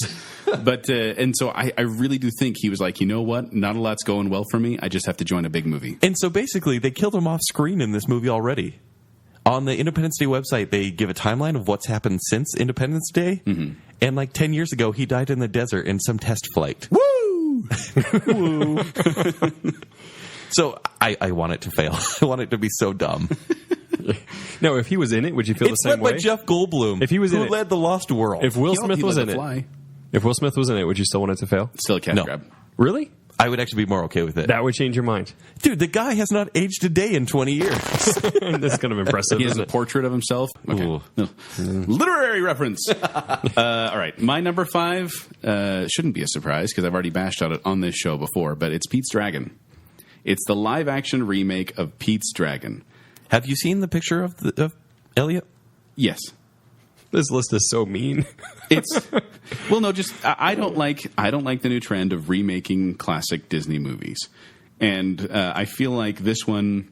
But, and so I really do think he was like, you know what? Not a lot's going well for me. I just have to join a big movie. And so basically, they killed him off screen in this movie already. On the Independence Day website, they give a timeline of what's happened since Independence Day. Mm-hmm. And like 10 years ago, he died in the desert in some test flight. Woo! Woo! So I want it to fail. I want it to be so dumb. No, if he was in it, would you feel the same way? It's led by Jeff Goldblum, if he was who in it, led The Lost World. If Will Smith was in it, if Will Smith was in it, would you still want it to fail? Still a cash grab. Really? I would actually be more okay with it. That would change your mind. Dude, the guy has not aged a day in 20 years. That's kind of impressive. He has isn't a it? portrait of himself. Okay. Literary reference. All right. My number 5 shouldn't be a surprise because I've already bashed on it on this show before, but it's Pete's Dragon. It's the live-action remake of Pete's Dragon. Have you seen the picture of Elliot? Yes. This list is so mean. It's well, no, just I don't like the new trend of remaking classic Disney movies, and I feel like this one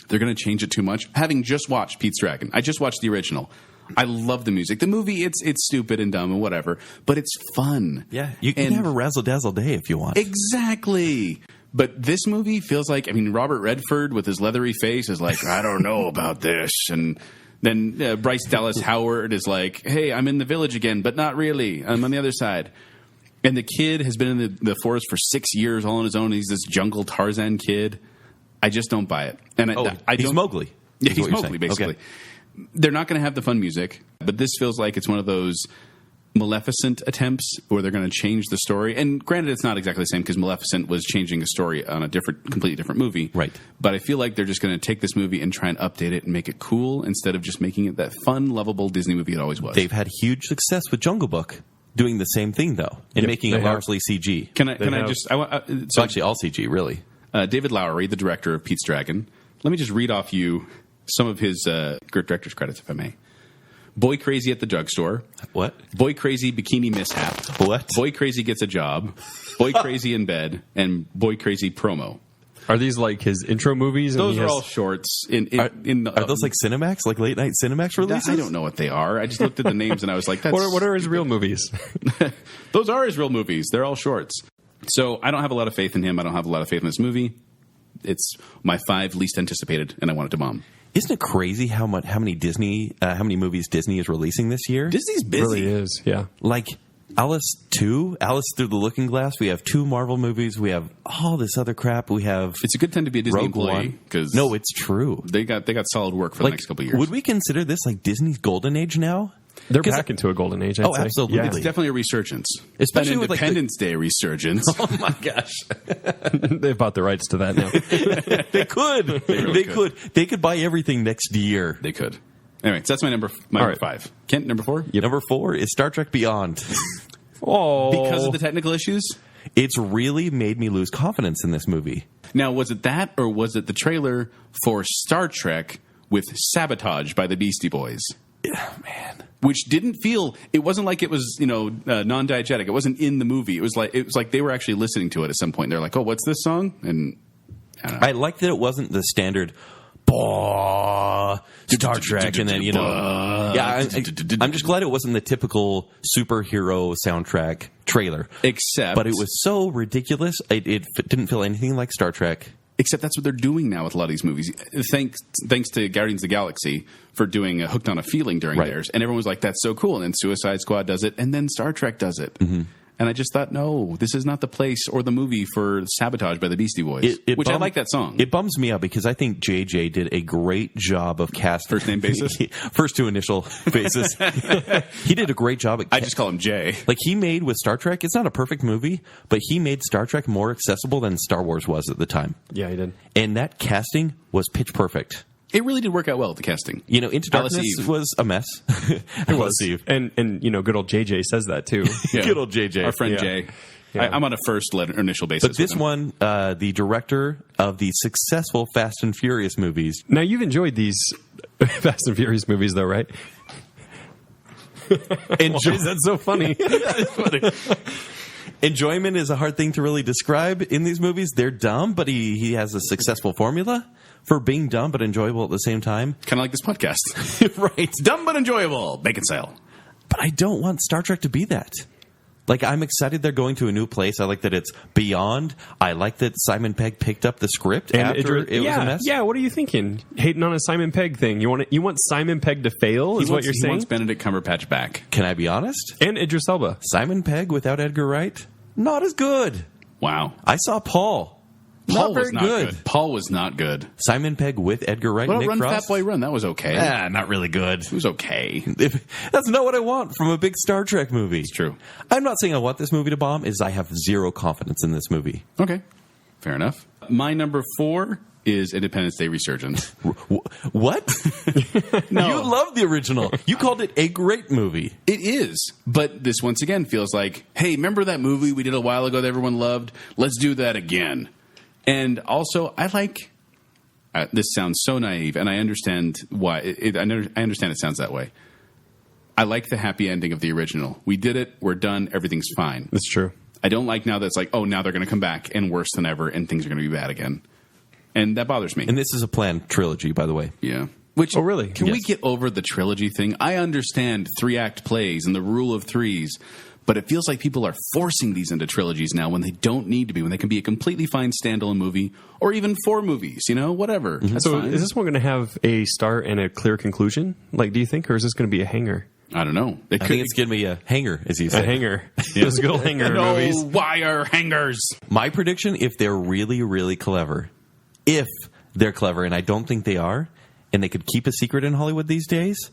they're going to change it too much. Having just watched Pete's Dragon, I just watched the original. I love the music. The movie, it's stupid and dumb and whatever, but it's fun. Yeah, you can have a razzle-dazzle day if you want. Exactly. But this movie feels like, I mean, Robert Redford with his leathery face is like, I don't know about this. And then Bryce Dallas Howard is like, hey, I'm in the village again, but not really. I'm on the other side. And the kid has been in the forest for 6 years all on his own. He's this jungle Tarzan kid. I just don't buy it. And he's Mowgli. Yeah, he's Mowgli, basically. Okay. They're not going to have the fun music, but this feels like it's one of those Maleficent attempts where they're going to change the story. And granted, it's not exactly the same because Maleficent was changing a story on a completely different movie. Right. But I feel like they're just going to take this movie and try and update it and make it cool instead of just making it that fun, lovable Disney movie it always was. They've had huge success with Jungle Book doing the same thing, though, and making it largely CG. Can I just... So actually, all CG, really. David Lowery, the director of Pete's Dragon. Let me just read off you some of his director's credits, if I may. Boy Crazy at the Drugstore. What? Boy Crazy Bikini Mishap. What? Boy Crazy Gets a Job. Boy Crazy in Bed. And Boy Crazy Promo. Are these like his intro movies? Those are all shorts. Are those like Cinemax, like late night Cinemax releases? I don't know what they are. I just looked at the names and I was like, that's... What are his real movies? Those are his real movies. They're all shorts. So I don't have a lot of faith in him. I don't have a lot of faith in this movie. It's my 5 least anticipated, and I want it to bomb. Isn't it crazy how many movies Disney is releasing this year? Disney's busy. It really is, yeah. Like Alice 2, Alice Through the Looking Glass. We have 2 Marvel movies. We have all this other crap. We have... It's a good time to be a Disney employee. No, it's true. They got solid work for the next couple of years. Would we consider this like Disney's golden age now? They're back into a golden age, I'd say. Absolutely. It's definitely a resurgence. Especially an with Independence Day resurgence. Oh, my gosh. They've bought the rights to that now. They could. They could. They could buy everything next year. They could. Anyway, so that's my number 5. Kent, number 4? Yep. Number 4 is Star Trek Beyond. Oh. Because of the technical issues? It's really made me lose confidence in this movie. Now, was it that, or was it the trailer for Star Trek with Sabotage by the Beastie Boys? Yeah, man. Which didn't feel... It wasn't like it was, non-diegetic. It wasn't in the movie. It was like they were actually listening to it at some point. They're like, oh, what's this song? And I like that it wasn't the standard... Star Trek, and then I'm just glad it wasn't the typical superhero soundtrack trailer. But it was so ridiculous, it didn't feel anything like Star Trek. Except that's what they're doing now with a lot of these movies. Thanks to Guardians of the Galaxy for doing Hooked on a Feeling during theirs, and everyone was like, "That's so cool." And then Suicide Squad does it, and then Star Trek does it. Mm-hmm. And I just thought, no, this is not the place or the movie for Sabotage by the Beastie Boys, I like that song. It bums me out because I think JJ did a great job of casting. First name basis? First 2 initial basis. He did a great job at I just call him Jay. Like he made with Star Trek, it's not a perfect movie, but he made Star Trek more accessible than Star Wars was at the time. Yeah, he did. And that casting was pitch perfect. It really did work out well with the casting. Into Darkness was a mess. It was. And good old JJ says that too. Yeah. Good old JJ. Our friend Jay. Yeah. I'm on a initial basis. But this one, the director of the successful Fast and Furious movies. Now, you've enjoyed these Fast and Furious movies, though, right? Why is that so funny? Enjoyment is a hard thing to really describe in these movies. They're dumb, but he has a successful formula for being dumb but enjoyable at the same time. Kind of like this podcast. Right. It's dumb but enjoyable. Baconsale. But I don't want Star Trek to be that. Like, I'm excited they're going to a new place. I like that it's beyond. I like that Simon Pegg picked up the script after it was a mess. Yeah, what are you thinking? Hating on a Simon Pegg thing. You want Simon Pegg to fail, is what you're saying? He wants Benedict Cumberbatch back. Can I be honest? And Idris Elba. Simon Pegg without Edgar Wright, not as good. Wow. I saw Paul. Paul was not good. Paul was not good. Simon Pegg with Edgar Wright. Well, Nick Run Frost? Fat Boy Run. That was okay. Not really good. It was okay. That's not what I want from a big Star Trek movie. It's true. I'm not saying I want this movie to bomb. I have zero confidence in this movie. Okay. Fair enough. My number 4 is Independence Day Resurgence. What? No. You love the original. You called it a great movie. It is. But this once again feels like, hey, remember that movie we did a while ago that everyone loved? Let's do that again. And also, I like... this sounds so naive, and I understand why. I understand it sounds that way. I like the happy ending of the original. We did it. We're done. Everything's fine. That's true. I don't like now that it's like, oh, now they're going to come back and worse than ever, and things are going to be bad again. And that bothers me. And this is a planned trilogy, by the way. Yeah. Which, oh, really? Can we get over the trilogy thing? I understand 3-act plays and the rule of threes, but it feels like people are forcing these into trilogies now when they don't need to be, when they can be a completely fine standalone movie or even 4 movies, whatever. Mm-hmm. So fine. is this one going to have a start and a clear conclusion? Like, do you think, or is this going to be a hanger? I don't know. I think it's going to be a hanger, as you said. A hanger. Those good old hanger movies. Wire hangers. My prediction, if they're really, really clever, if they're clever, and I don't think they are, and they could keep a secret in Hollywood these days,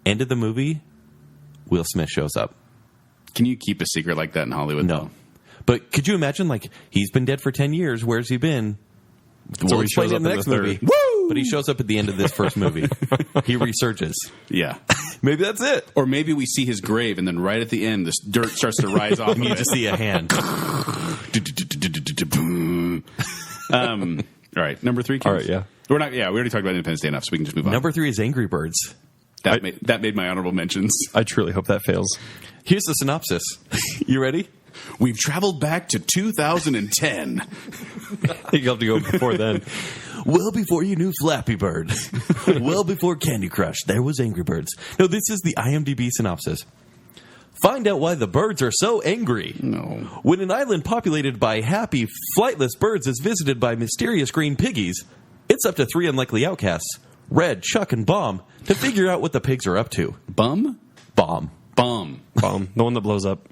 end of the movie, Will Smith shows up. Can you keep a secret like that in Hollywood? No. Though? But could you imagine, like, he's been dead for 10 years. Where's he been? So We'll he shows explain it up in the in next the third. movie. Woo! But he shows up at the end of this first movie. He resurges. Yeah. Maybe that's it. Or maybe we see his grave, and then right at the end, this dirt starts to rise off. And you just see a hand. All right, number 3. All right, yeah. We already talked about Independence Day enough, so we can just move on. Number 3 is Angry Birds. That made my honorable mentions. I truly hope that fails. Here's the synopsis. You ready? We've traveled back to 2010. You'll have to go before then. Well before you knew Flappy Bird. Well before Candy Crush, there was Angry Birds. No, this is the IMDb synopsis. Find out why the birds are so angry. No. When an island populated by happy, flightless birds is visited by mysterious green piggies, it's up to 3 unlikely outcasts, Red, Chuck, and Bomb, to figure out what the pigs are up to. Bum? Bomb. Bomb. Bomb. The one that blows up.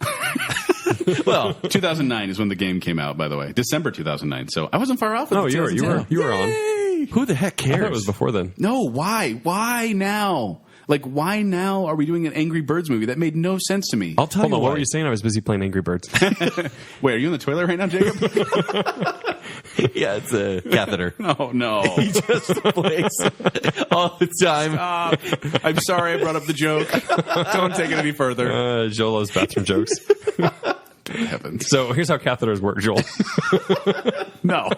Well, 2009 is when the game came out, by the way. December 2009. So I wasn't far off. No, you were on. Who the heck I thought cares? it was before then. No, why? Why now? Like, why now are we doing an Angry Birds movie? That made no sense to me. I'll tell Hold you on, why. what were you saying? I was busy playing Angry Birds. Wait, are you in the toilet right now, Jacob? Yeah, it's a catheter. Oh, no. He just plays all the time. I'm sorry I brought up the joke. Don't take it any further. Joel loves bathroom jokes. Good heavens. So here's how catheters work, Joel. No.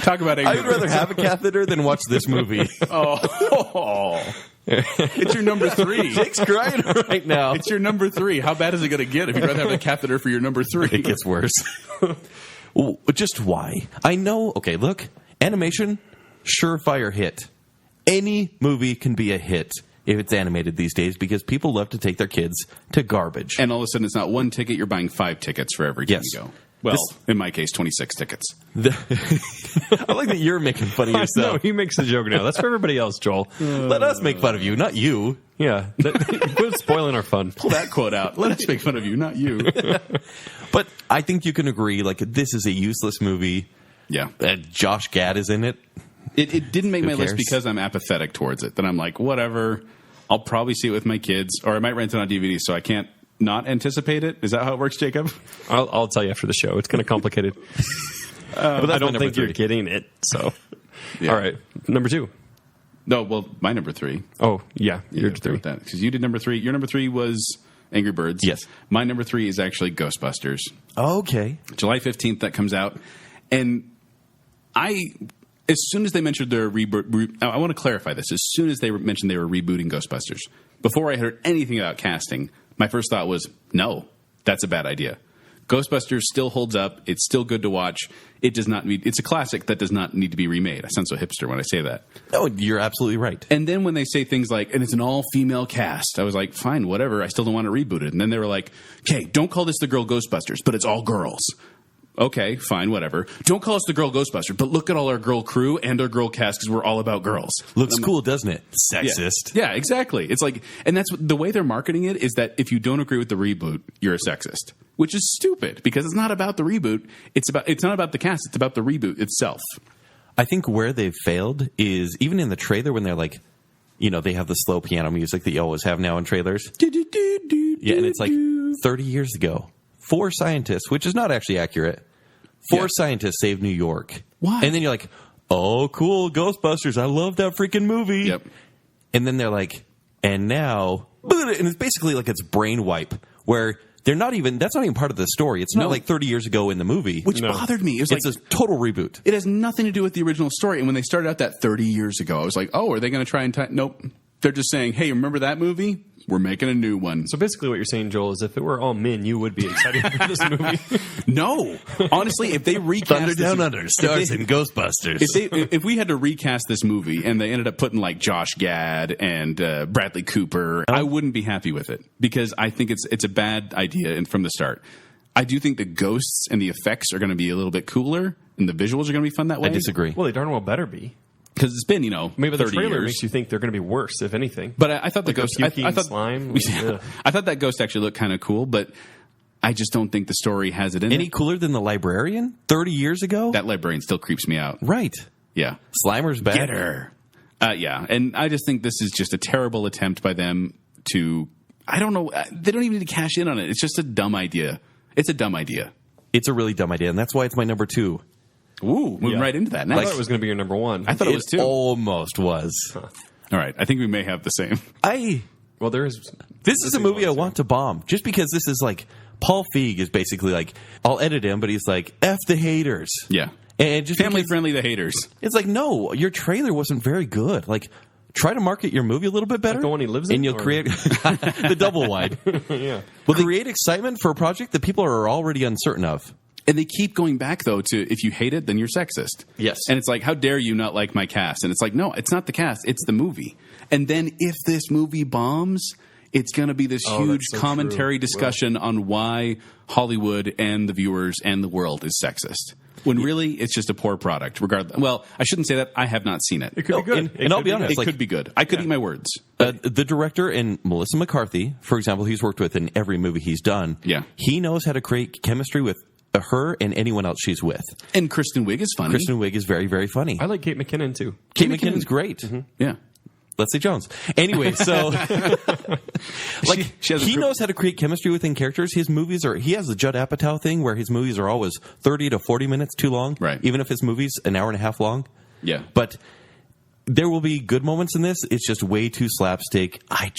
Talk about Angry I would rather Birds. have a catheter than watch this movie. Oh. It's your number 3. Jake's crying right now. It's your number 3. How bad is it going to get if you'd rather have a catheter for your number 3? It gets worse. Well, just why? I know. Okay, look. Animation, surefire hit. Any movie can be a hit if it's animated these days because people love to take their kids to garbage. And all of a sudden, it's not 1 ticket. You're buying 5 tickets for every time Yes. you go. Well, in my case, 26 tickets. I like that you're making fun of No, yourself. he makes the joke now. That's for everybody else, Joel. Let us make fun of you, not you. Yeah. Quit spoiling our fun. Pull that quote out. Let us make fun of you, not you. But I think you can agree, like, this is a useless movie. Yeah. Josh Gad is in it. It didn't make Who my list cares? because I'm apathetic towards it. Then I'm like, whatever. I'll probably see it with my kids, or I might rent it on DVD, so I can't not anticipate it. Is that how it works, Jacob? I'll tell you after the show. It's kind of complicated. But I that's don't my think number you're 3. getting it. So, Yeah. all right, number 2. No, well, my number 3. Oh, yeah, you're Yeah, 3. because you did number 3. Your number 3 was Angry Birds. Yes. My number 3 is actually Ghostbusters. Okay. July 15th, that comes out. And as soon as they mentioned their reboot, I want to clarify this. As soon as they mentioned they were rebooting Ghostbusters, before I heard anything about casting, my first thought was, no, that's a bad idea. Ghostbusters still holds up. It's still good to watch. It does not need. It's a classic that does not need to be remade. I sound so hipster when I say that. No, you're absolutely right. And then when they say things like, and it's an all-female cast, I was like, fine, whatever. I still don't want to reboot it. And then they were like, okay, don't call this the Girl Ghostbusters, but it's all girls. Okay, fine, whatever. Don't call us the Girl Ghostbusters, but look at all our girl crew and our girl cast because we're all about girls. Looks cool, doesn't it? Sexist. Yeah, exactly. It's like, and that's the way they're marketing it is that if you don't agree with the reboot, you're a sexist, which is stupid because it's not about the reboot. It's not about the cast. It's about the reboot itself. I think where they've failed is even in the trailer when they're like, they have the slow piano music that you always have now in trailers. Yeah, and it's like 30 years ago. 4 scientists, which is not actually accurate. 4 scientists saved New York. Why? And then you're like, oh, cool, Ghostbusters. I love that freaking movie. Yep. And then they're like, and now, and it's basically like it's brain wipe, where that's not even part of the story. It's not like 30 years ago in the movie. Which bothered me. It's a total reboot. It has nothing to do with the original story. And when they started out that 30 years ago, I was like, oh, are they going to try and nope. They're just saying, hey, remember that movie? We're making a new one. So basically what you're saying, Joel, is if it were all men, you would be excited for this movie. No. Honestly, if they recast Thunder Down Under stars in Ghostbusters. If we had to recast this movie and they ended up putting like Josh Gad and Bradley Cooper, I wouldn't be happy with it because I think it's a bad idea and from the start. I do think the ghosts and the effects are going to be a little bit cooler and the visuals are going to be fun that way. I disagree. Well, they darn well better be. Because it's been, maybe the 30 trailer years. makes you think they're going to be worse, if anything. But I thought the ghost, I thought slime. I thought that ghost actually looked kind of cool, but I just don't think the story has it in Any it. cooler than the librarian 30 years ago? That librarian still creeps me out. Right. Yeah, Slimer's back. Get her. Yeah, and I just think this is just a terrible attempt by them to. I don't know. They don't even need to cash in on it. It's just a dumb idea. It's a dumb idea. It's a really dumb idea, and that's why it's my number 2. Ooh, moving right into that. Nice. I thought it was going to be your number 1. I thought it was too. Almost was. All right, I think we may have the same. Well, This is a movie I want to bomb, just because this is like Paul Feig is basically like, I'll edit him, but he's like, F the haters. Yeah, and just family friendly. The haters. It's like, no, your trailer wasn't very good. Like, try to market your movie a little bit better. Like the one he lives in, and you'll create the double wide. Yeah. Well, create excitement for a project that people are already uncertain of. And they keep going back, though, to if you hate it, then you're sexist. Yes. And it's like, how dare you not like my cast? And it's like, no, it's not the cast. It's the movie. And then if this movie bombs, it's going to be this huge commentary discussion on why Hollywood and the viewers and the world is sexist. When really, it's just a poor product. Regardless, well, I shouldn't say that. I have not seen it. It could be good. And I'll be honest. It could be good. I could eat my words. The director and Melissa McCarthy, for example, he's worked with in every movie he's done. Yeah. He knows how to create chemistry with her and anyone else she's with. And Kristen Wiig is funny. Kristen Wiig is very, very funny. I like Kate McKinnon, too. Kate McKinnon's great. Mm-hmm. Yeah. Leslie Jones. Anyway, so he knows how to create chemistry within characters. His movies he has the Judd Apatow thing where his movies are always 30 to 40 minutes too long. Right. Even if his movie's an hour and a half long. Yeah. But there will be good moments in this. It's just way too slapstick. I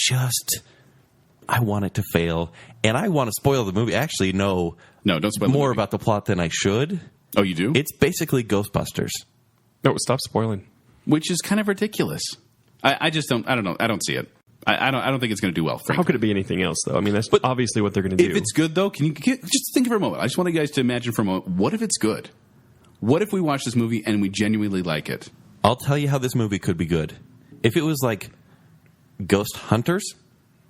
want it to fail. And I want to spoil the movie. Actually, no, don't spoil more about the plot than I should. Oh, you do? It's basically Ghostbusters. No, stop spoiling. Which is kind of ridiculous. I just don't. I don't know. I don't see it. I don't think it's going to do well. Frankly. How could it be anything else, though? I mean, that's obviously what they're going to do. If it's good, though, can you just think for a moment? I just want you guys to imagine for a moment. What if it's good? What if we watch this movie and we genuinely like it? I'll tell you how this movie could be good. If it was like Ghost Hunters,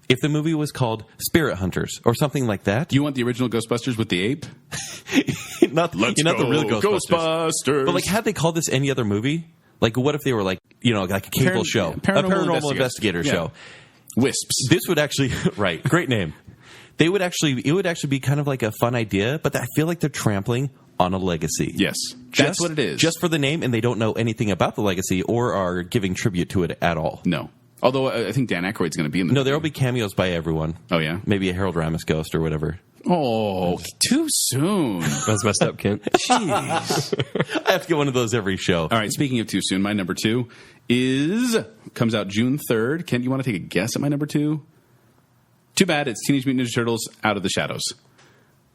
if the movie was called Spirit Hunters or something like that. You want the original Ghostbusters with the ape? not the real Ghostbusters. But like, had they called this any other movie? Like, what if they were like, like a cable show, a paranormal investigator show? Wisps. This would actually, right? Great name. It would actually be kind of like a fun idea, but I feel like they're trampling on a legacy. Yes, that's what it is. Just for the name, and they don't know anything about the legacy or are giving tribute to it at all. No. Although I think Dan Aykroyd's going to be in the movie. No, there will be cameos by everyone. Oh, yeah? Maybe a Harold Ramis ghost or whatever. Oh, too soon. That's messed up, Kent. Jeez. I have to get one of those every show. All right, speaking of too soon, my number 2 comes out June 3rd. Kent, you want to take a guess at my number 2? Too bad it's Teenage Mutant Ninja Turtles Out of the Shadows.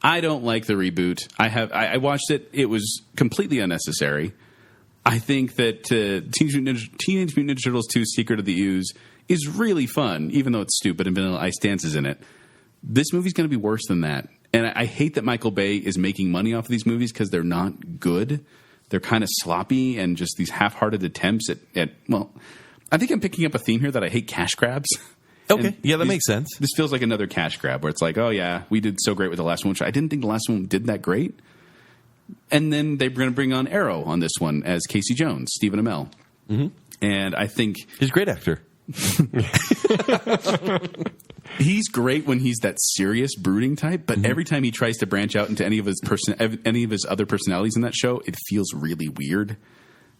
I don't like the reboot. I watched it. It was completely unnecessary. I think that Teenage Mutant Ninja Turtles 2 Secret of the Ooze is really fun, even though it's stupid and Vanilla Ice dances in it. This movie's going to be worse than that. And I hate that Michael Bay is making money off of these movies because they're not good. They're kind of sloppy and just these half-hearted attempts at well, I think I'm picking up a theme here that I hate cash grabs. Okay, yeah, that makes sense. This feels like another cash grab where it's like, oh yeah, we did so great with the last one, which I didn't think the last one did that great. And then they're going to bring on Arrow on this one as Casey Jones, Stephen Amell. Mm-hmm. And I think... He's a great actor. He's great when he's that serious, brooding type, but every time he tries to branch out into any of his other personalities in that show, it feels really weird.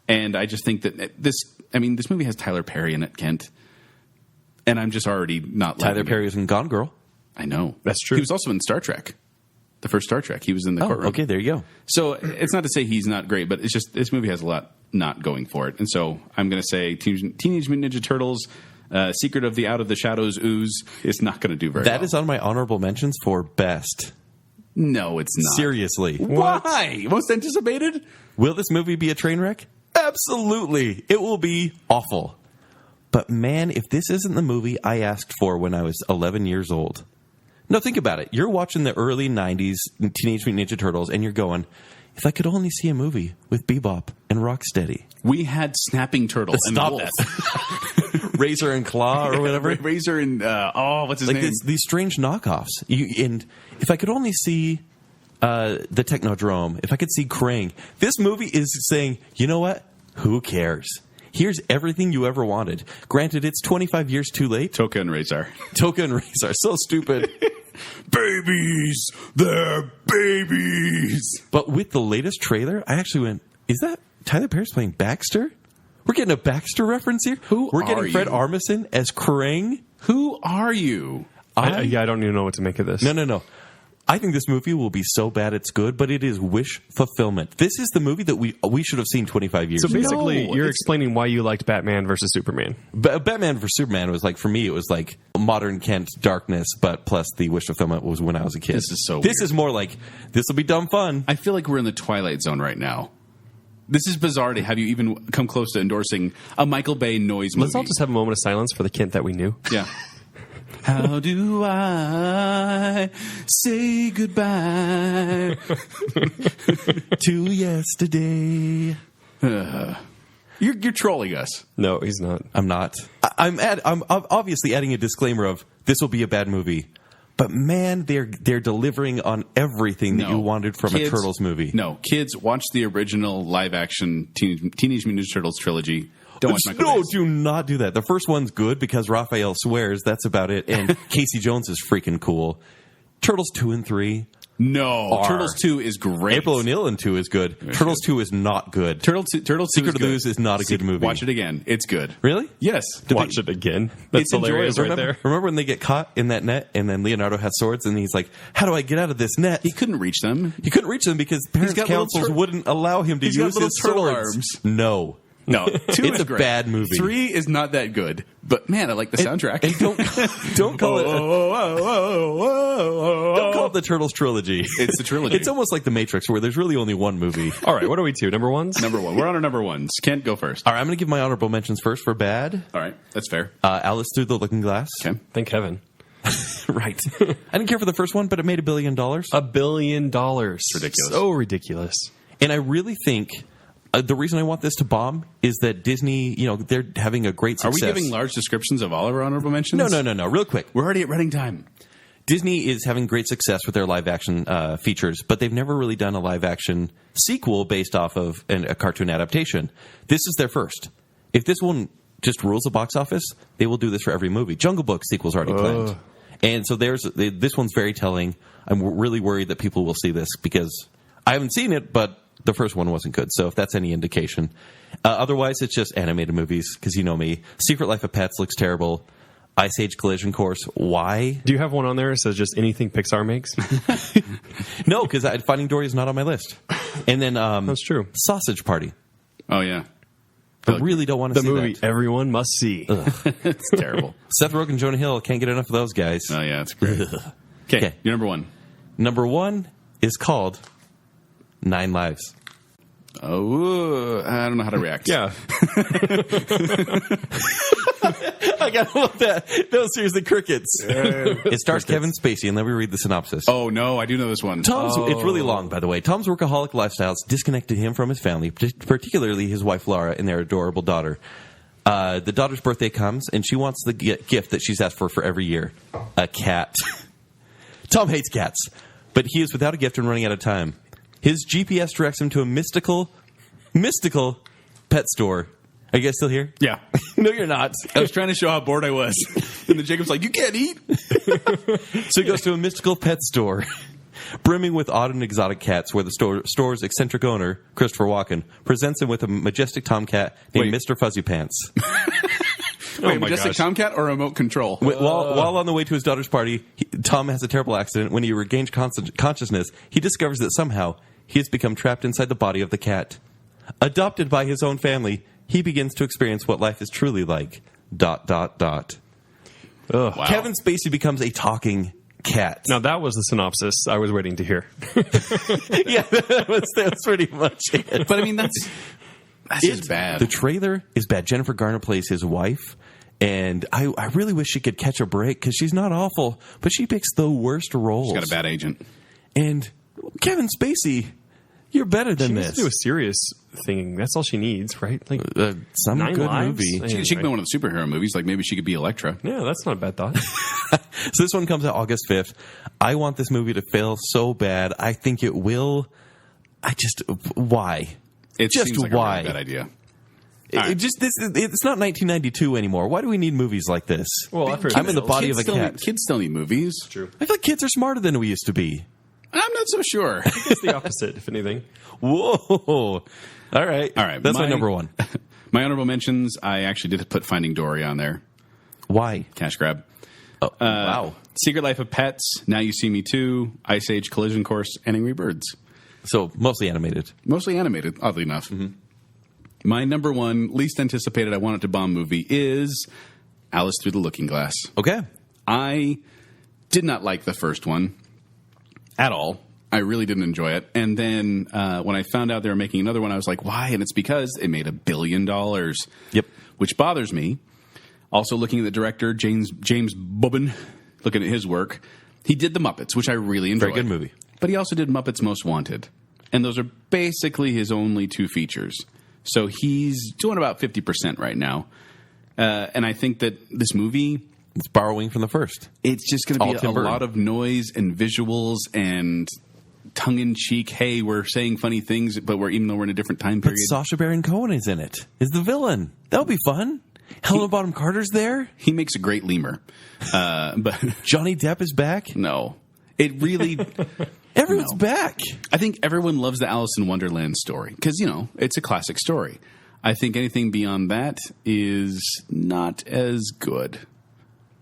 And I just think that this movie has Tyler Perry in it, Kent. And I'm just already not liking Tyler Perry was in Gone Girl. I know. That's true. He was also in Star Trek. The first Star Trek. He was in the courtroom. Okay, there you go. So it's not to say he's not great, but it's just this movie has a lot not going for it. And so I'm going to say Teenage Mutant Ninja Turtles, Secret of the Out of the Shadows Ooze is not going to do very well. That is on my honorable mentions for best. No, it's not. Seriously. Why? Most anticipated? Will this movie be a train wreck? Absolutely. It will be awful. But man, if this isn't the movie I asked for when I was 11 years old. No, think about it. You're watching the early 90s Teenage Mutant Ninja Turtles, and you're going, if I could only see a movie with Bebop and Rocksteady. We had Snapping Turtle and Stop Wolf. that. Razor and Claw or whatever. Razor and, what's his name? These strange knockoffs. And if I could only see the Technodrome, if I could see Krang, this movie is saying, you know what? Who cares? Here's everything you ever wanted. Granted, it's 25 years too late. Toka and Razor. Toka and Razor. So stupid. Babies! They're babies! But with the latest trailer, I actually went, is that Tyler Perry's playing Baxter? We're getting a Baxter reference here? We're getting Fred Armisen as Krang? Who are you? I don't even know what to make of this. No. I think this movie will be so bad it's good, but it is wish fulfillment. This is the movie that we should have seen 25 years ago. So basically, you're explaining why you liked Batman versus Superman. Batman versus Superman was like, for me, it was like modern Kent darkness, but plus the wish fulfillment was when I was a kid. This is so This weird. is more like, this will be dumb fun. I feel like we're in the Twilight Zone right now. This is bizarre to have you even come close to endorsing a Michael Bay noise movie. Let's all just have a moment of silence for the Kent that we knew. Yeah. How do I say goodbye to yesterday? You're trolling us. No, he's not. I'm not. I'm obviously adding a disclaimer of this will be a bad movie. But man, they're delivering on everything that you wanted from a Turtles movie. No, kids, watch the original live-action Teenage Mutant Ninja Turtles trilogy. Don't watch Michael Bay's. Do not do that. The first one's good because Raphael swears. That's about it. And Casey Jones is freaking cool. Turtles 2 and 3. No, Turtles 2 is great. April O'Neil in 2 is good. Turtles 2 is not good. Turtles 2 Secret of the Ooze is not a good movie. Watch it again. It's good. Really? Yes. Watch it again. That's It's hilarious enjoyable. right there. Remember when they get caught in that net and then Leonardo has swords and he's like, how do I get out of this net? He couldn't reach them. He couldn't reach them because parents' got little councils wouldn't allow him to He's got use little his turtle swords. arms. No. No, 2 It's is a great. bad movie. 3 is not that good. But man, I like the soundtrack. And don't call it don't call it the Turtles trilogy. It's the trilogy. It's almost like the Matrix where there's really only one movie. All right, what are we to? Number ones? Number 1. We're on our number 1s. Kent, go first. All right, I'm going to give my honorable mentions first for bad. All right, that's fair. Alice Through the Looking Glass. Okay. Thank heaven. Right. I didn't care for the first one, but it made $1 billion. $1 billion. Ridiculous. So ridiculous. And I really think the reason I want this to bomb is that Disney, they're having a great success. Are we giving large descriptions of all of our honorable mentions? No. Real quick. We're already at running time. Disney is having great success with their live-action features, but they've never really done a live-action sequel based off of a cartoon adaptation. This is their first. If this one just rules the box office, they will do this for every movie. Jungle Book sequel's already planned. And so this one's very telling. I'm really worried that people will see this because I haven't seen it, but the first one wasn't good. So if that's any indication. Otherwise, it's just animated movies because you know me. Secret Life of Pets looks terrible. Ice Age Collision Course. Why? Do you have one on there that says just anything Pixar makes? No, because Finding Dory is not on my list. And then That's true. Sausage Party. Oh, yeah. I really don't want to The see movie that. everyone must see. It's terrible. Seth Rogen, Jonah Hill, can't get enough of those guys. Oh, yeah, it's great. Okay, you're number one. Number one is called 9 Lives. Oh, I don't know how to react. Yeah. I got to love that. No, seriously, crickets. It stars Kevin Spacey, and let me read the synopsis. Oh, no, I do know this one. It's really long, by the way. Tom's workaholic lifestyles disconnected him from his family, particularly his wife Laura and their adorable daughter. The daughter's birthday comes, and she wants the gift that she's asked for every year: a cat. Tom hates cats, but he is without a gift and running out of time. His GPS directs him to a mystical pet store. Are you guys still here? Yeah. No, you're not. I was trying to show how bored I was. And then Jacob's like, you can't eat. So he goes to a mystical pet store, brimming with odd and exotic cats, where the store's eccentric owner, Christopher Walken, presents him with a majestic tomcat named Mr. Fuzzy Pants. Wait, my majestic gosh. tomcat or remote control? While on the way to his daughter's party, Tom has a terrible accident. When he regains consciousness, he discovers that somehow he has become trapped inside the body of the cat. Adopted by his own family, he begins to experience what life is truly like. ... Ugh. Wow. Kevin Spacey becomes a talking cat. Now, that was the synopsis I was waiting to hear. Yeah, that was pretty much it. But I mean, that's just bad. The trailer is bad. Jennifer Garner plays his wife, and I really wish she could catch a break because she's not awful, but she picks the worst roles. She's got a bad agent. And Kevin Spacey, you're better than She this. needs to do a serious thing. That's all she needs, right? Like Some 9 good lives? movie. She could be one of the superhero movies. Like maybe she could be Elektra. Yeah, that's not a bad thought. So this one comes out August 5th. I want this movie to fail so bad. I think it will. Why? It Just seems like why? a really bad idea. It's not 1992 anymore. Why do we need movies like this? Well, I've heard I'm in the body Kids of a still cat. Kids still need movies. True. I feel like kids are smarter than we used to be. I'm not so sure. It's the opposite, if anything. Whoa. All right. That's my number one. My honorable mentions, I actually did put Finding Dory on there. Why? Cash grab. Oh, wow. Secret Life of Pets, Now You See Me Too, Ice Age Collision Course, and Angry Birds. So mostly animated. Mostly animated, oddly enough. Mm-hmm. My number one, least anticipated, I want it to bomb movie is Alice Through the Looking Glass. Okay. I did not like the first one at all. I really didn't enjoy it. And then when I found out they were making another one, I was like, why? And it's because it made $1 billion. Yep. Which bothers me. Also looking at the director, James Bobbin, looking at his work, he did The Muppets, which I really enjoyed. Very good movie. But he also did Muppets Most Wanted. And those are basically his only 2 features. So he's doing about 50% right now. And I think that this movie, It's borrowing from the first. it's just going to All be Tim a Burton. lot of noise and visuals and tongue-in-cheek, hey, we're saying funny things, but even though we're in a different time But period. Sacha Baron Cohen is in it. Is the villain. That'll be fun. Helena Bonham Carter's there. He makes a great lemur. But Johnny Depp is back. no. It really... Everyone's back. I think everyone loves the Alice in Wonderland story because, it's a classic story. I think anything beyond that is not as good.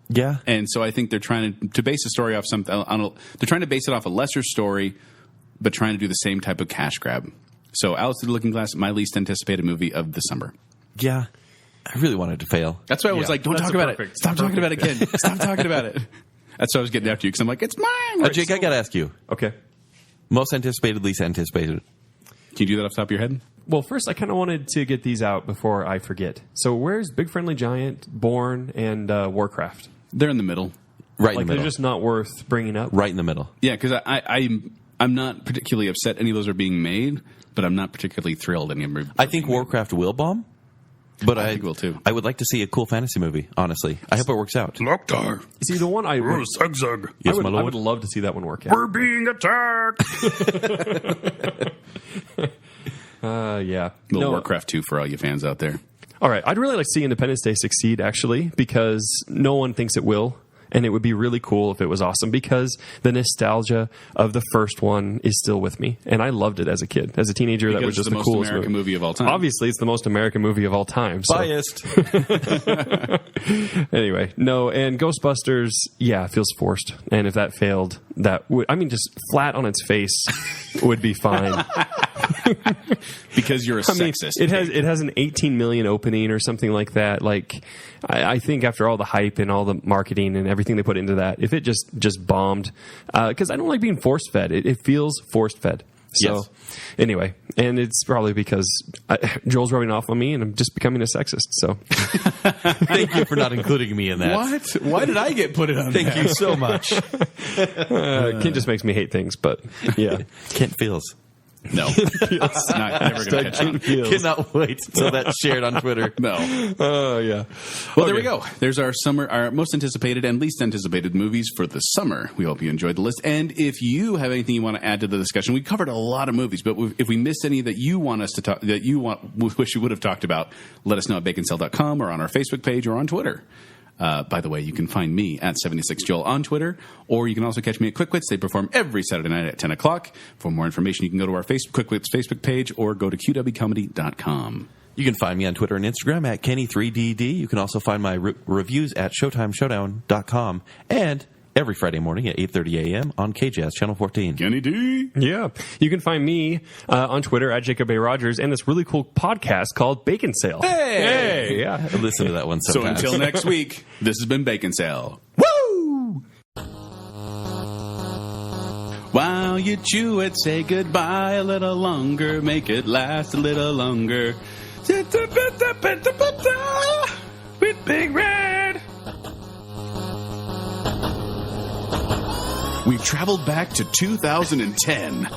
Yeah. And so I think they're trying to base the story off something. They're trying to base it off a lesser story, but trying to do the same type of cash grab. So Alice Through the Looking Glass, my least anticipated movie of the summer. Yeah. I really wanted to fail. That's why I was Yeah, like, don't that's talk a about it. perfect- Stop talking about it, perfect kid. Stop talking about it. That's why I was getting after you because I'm like, it's mine. Jake, I got to ask you. Okay. Most anticipated, least anticipated. Can you do that off the top of your head? Well, first, I kind of wanted to get these out before I forget. So where's Big Friendly Giant, Bourne, and Warcraft? They're in the middle. Right Like, in the they're middle. just not worth bringing up. Right in the middle. Yeah, because I'm not particularly upset any of those are being made, but I'm not particularly thrilled any of them. I think Warcraft will bomb. But I think it will, too. I would like to see a cool fantasy movie, honestly. I hope it works out. Locktar. See, the one I would, Zug. Yes, I my would, lord. I would love to see that one work out. We're being attacked. Yeah. Little Warcraft 2 for all you fans out there. All right. I'd really like to see Independence Day succeed, actually, because no one thinks it will. And it would be really cool if it was awesome because the nostalgia of the first one is still with me. And I loved it as a kid. As a teenager, that was Because just it's the the most coolest American movie of all time. Obviously, it's the most American movie of all time. So. Biased. Anyway, no. And Ghostbusters, yeah, it feels forced. And if that failed, that would, just flat on its face would be fine. Because you're a sexist. It has an 18 million opening or something like that. Like, I think after all the hype and all the marketing and everything they put into that, if it just bombed, because I don't like being force fed. It feels force fed. So Yes. Anyway, and it's probably because Joel's rubbing off on me and I'm just becoming a sexist. So Thank you for not including me in that. What? Why did I get put it on? Thank you so much. Kent just makes me hate things, but yeah. Kent feels. No. It's not never going to catch on. Cannot wait until that's shared on Twitter. No. Oh, yeah. Well, there we go. There's our most anticipated and least anticipated movies for the summer. We hope you enjoyed the list. And if you have anything you want to add to the discussion, we covered a lot of movies, but if we missed any that you want us to talk, wish you would have talked about, let us know at baconsale.com or on our Facebook page or on Twitter. By the way, you can find me at 76Joel on Twitter, or you can also catch me at Quick Wits. They perform every Saturday night at 10 o'clock. For more information, you can go to our Quick Wits Facebook page or go to qwcomedy.com. You can find me on Twitter and Instagram at Kenny3DD. You can also find my reviews at ShowtimeShowdown.com and every Friday morning at 8:30 a.m. on KJAZ Channel 14. Kenny D. Yeah. You can find me on Twitter at Jacob A. Rogers and this really cool podcast called Baconsale. Hey! Yeah. I listen to that one So sometimes. until next week, this has been Baconsale. Woo! While you chew it, say goodbye a little longer. Make it last a little longer. With Big Red. We've traveled back to 2010.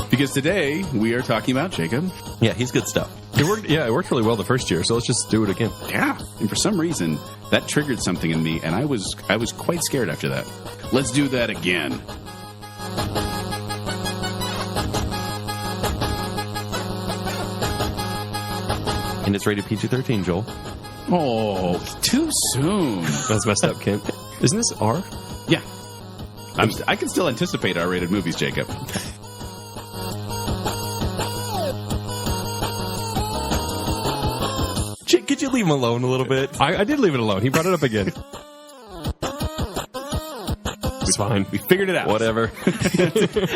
Because today we are talking about Jacob. Yeah, he's good stuff. It worked really well the first year, so let's just do it again. Yeah. And for some reason, that triggered something in me, and I was quite scared after that. Let's do that again. And it's rated PG-13, Joel. Oh, too soon. That's messed up, Kent. Isn't this R? Yeah. I can still anticipate R-rated movies, Jacob. Could you leave him alone a little bit? I did leave it alone. He brought it up again. It's fine. We figured it out. Whatever.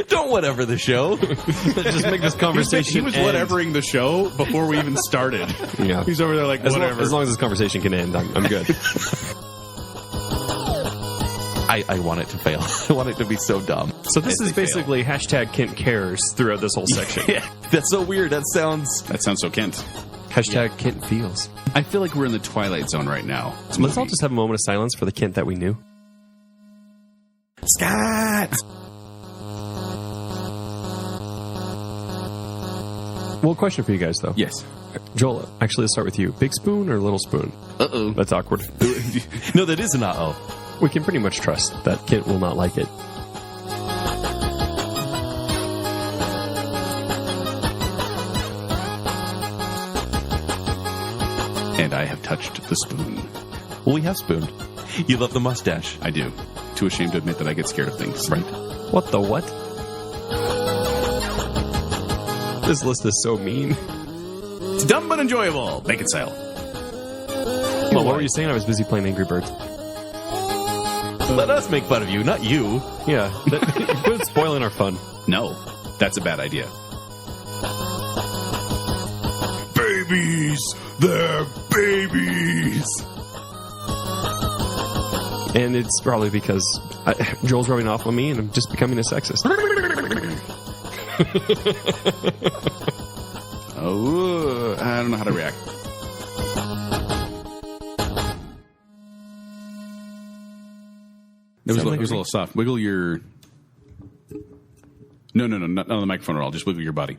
Don't whatever the show. Just make this conversation He was end. whatevering the show before we even started. Yeah. He's over there like, As whatever. long as this conversation can end, I'm good. I want it to fail. I want it to be so dumb. So this is basically hashtag Kent cares throughout this whole section. Yeah, that's so weird. That sounds so Kent. Hashtag Kent feels. I feel like we're in the Twilight Zone right now. Let's all just have a moment of silence for the Kent that we knew. Scott. Well, question for you guys, though. Yes. Joel, actually, let's start with you. Big spoon or little spoon? Uh-oh. That's awkward. No, that is an uh-oh. We can pretty much trust that Kent will not like it. And I have touched the spoon. Well, we have spooned. You love the mustache. I do. Too ashamed to admit that I get scared of things. Right. What the what? This list is so mean. It's dumb but enjoyable. Baconsale. Well, what were you saying? I was busy playing Angry Birds. Let us make fun of you, not you. Yeah. Quit spoiling our fun. No, that's a bad idea. Babies! They're babies! And it's probably because Joel's rubbing off on me and I'm just becoming a sexist. Oh, I don't know how to react. It was a little soft. Wiggle your... No, not on the microphone at all. Just wiggle your body.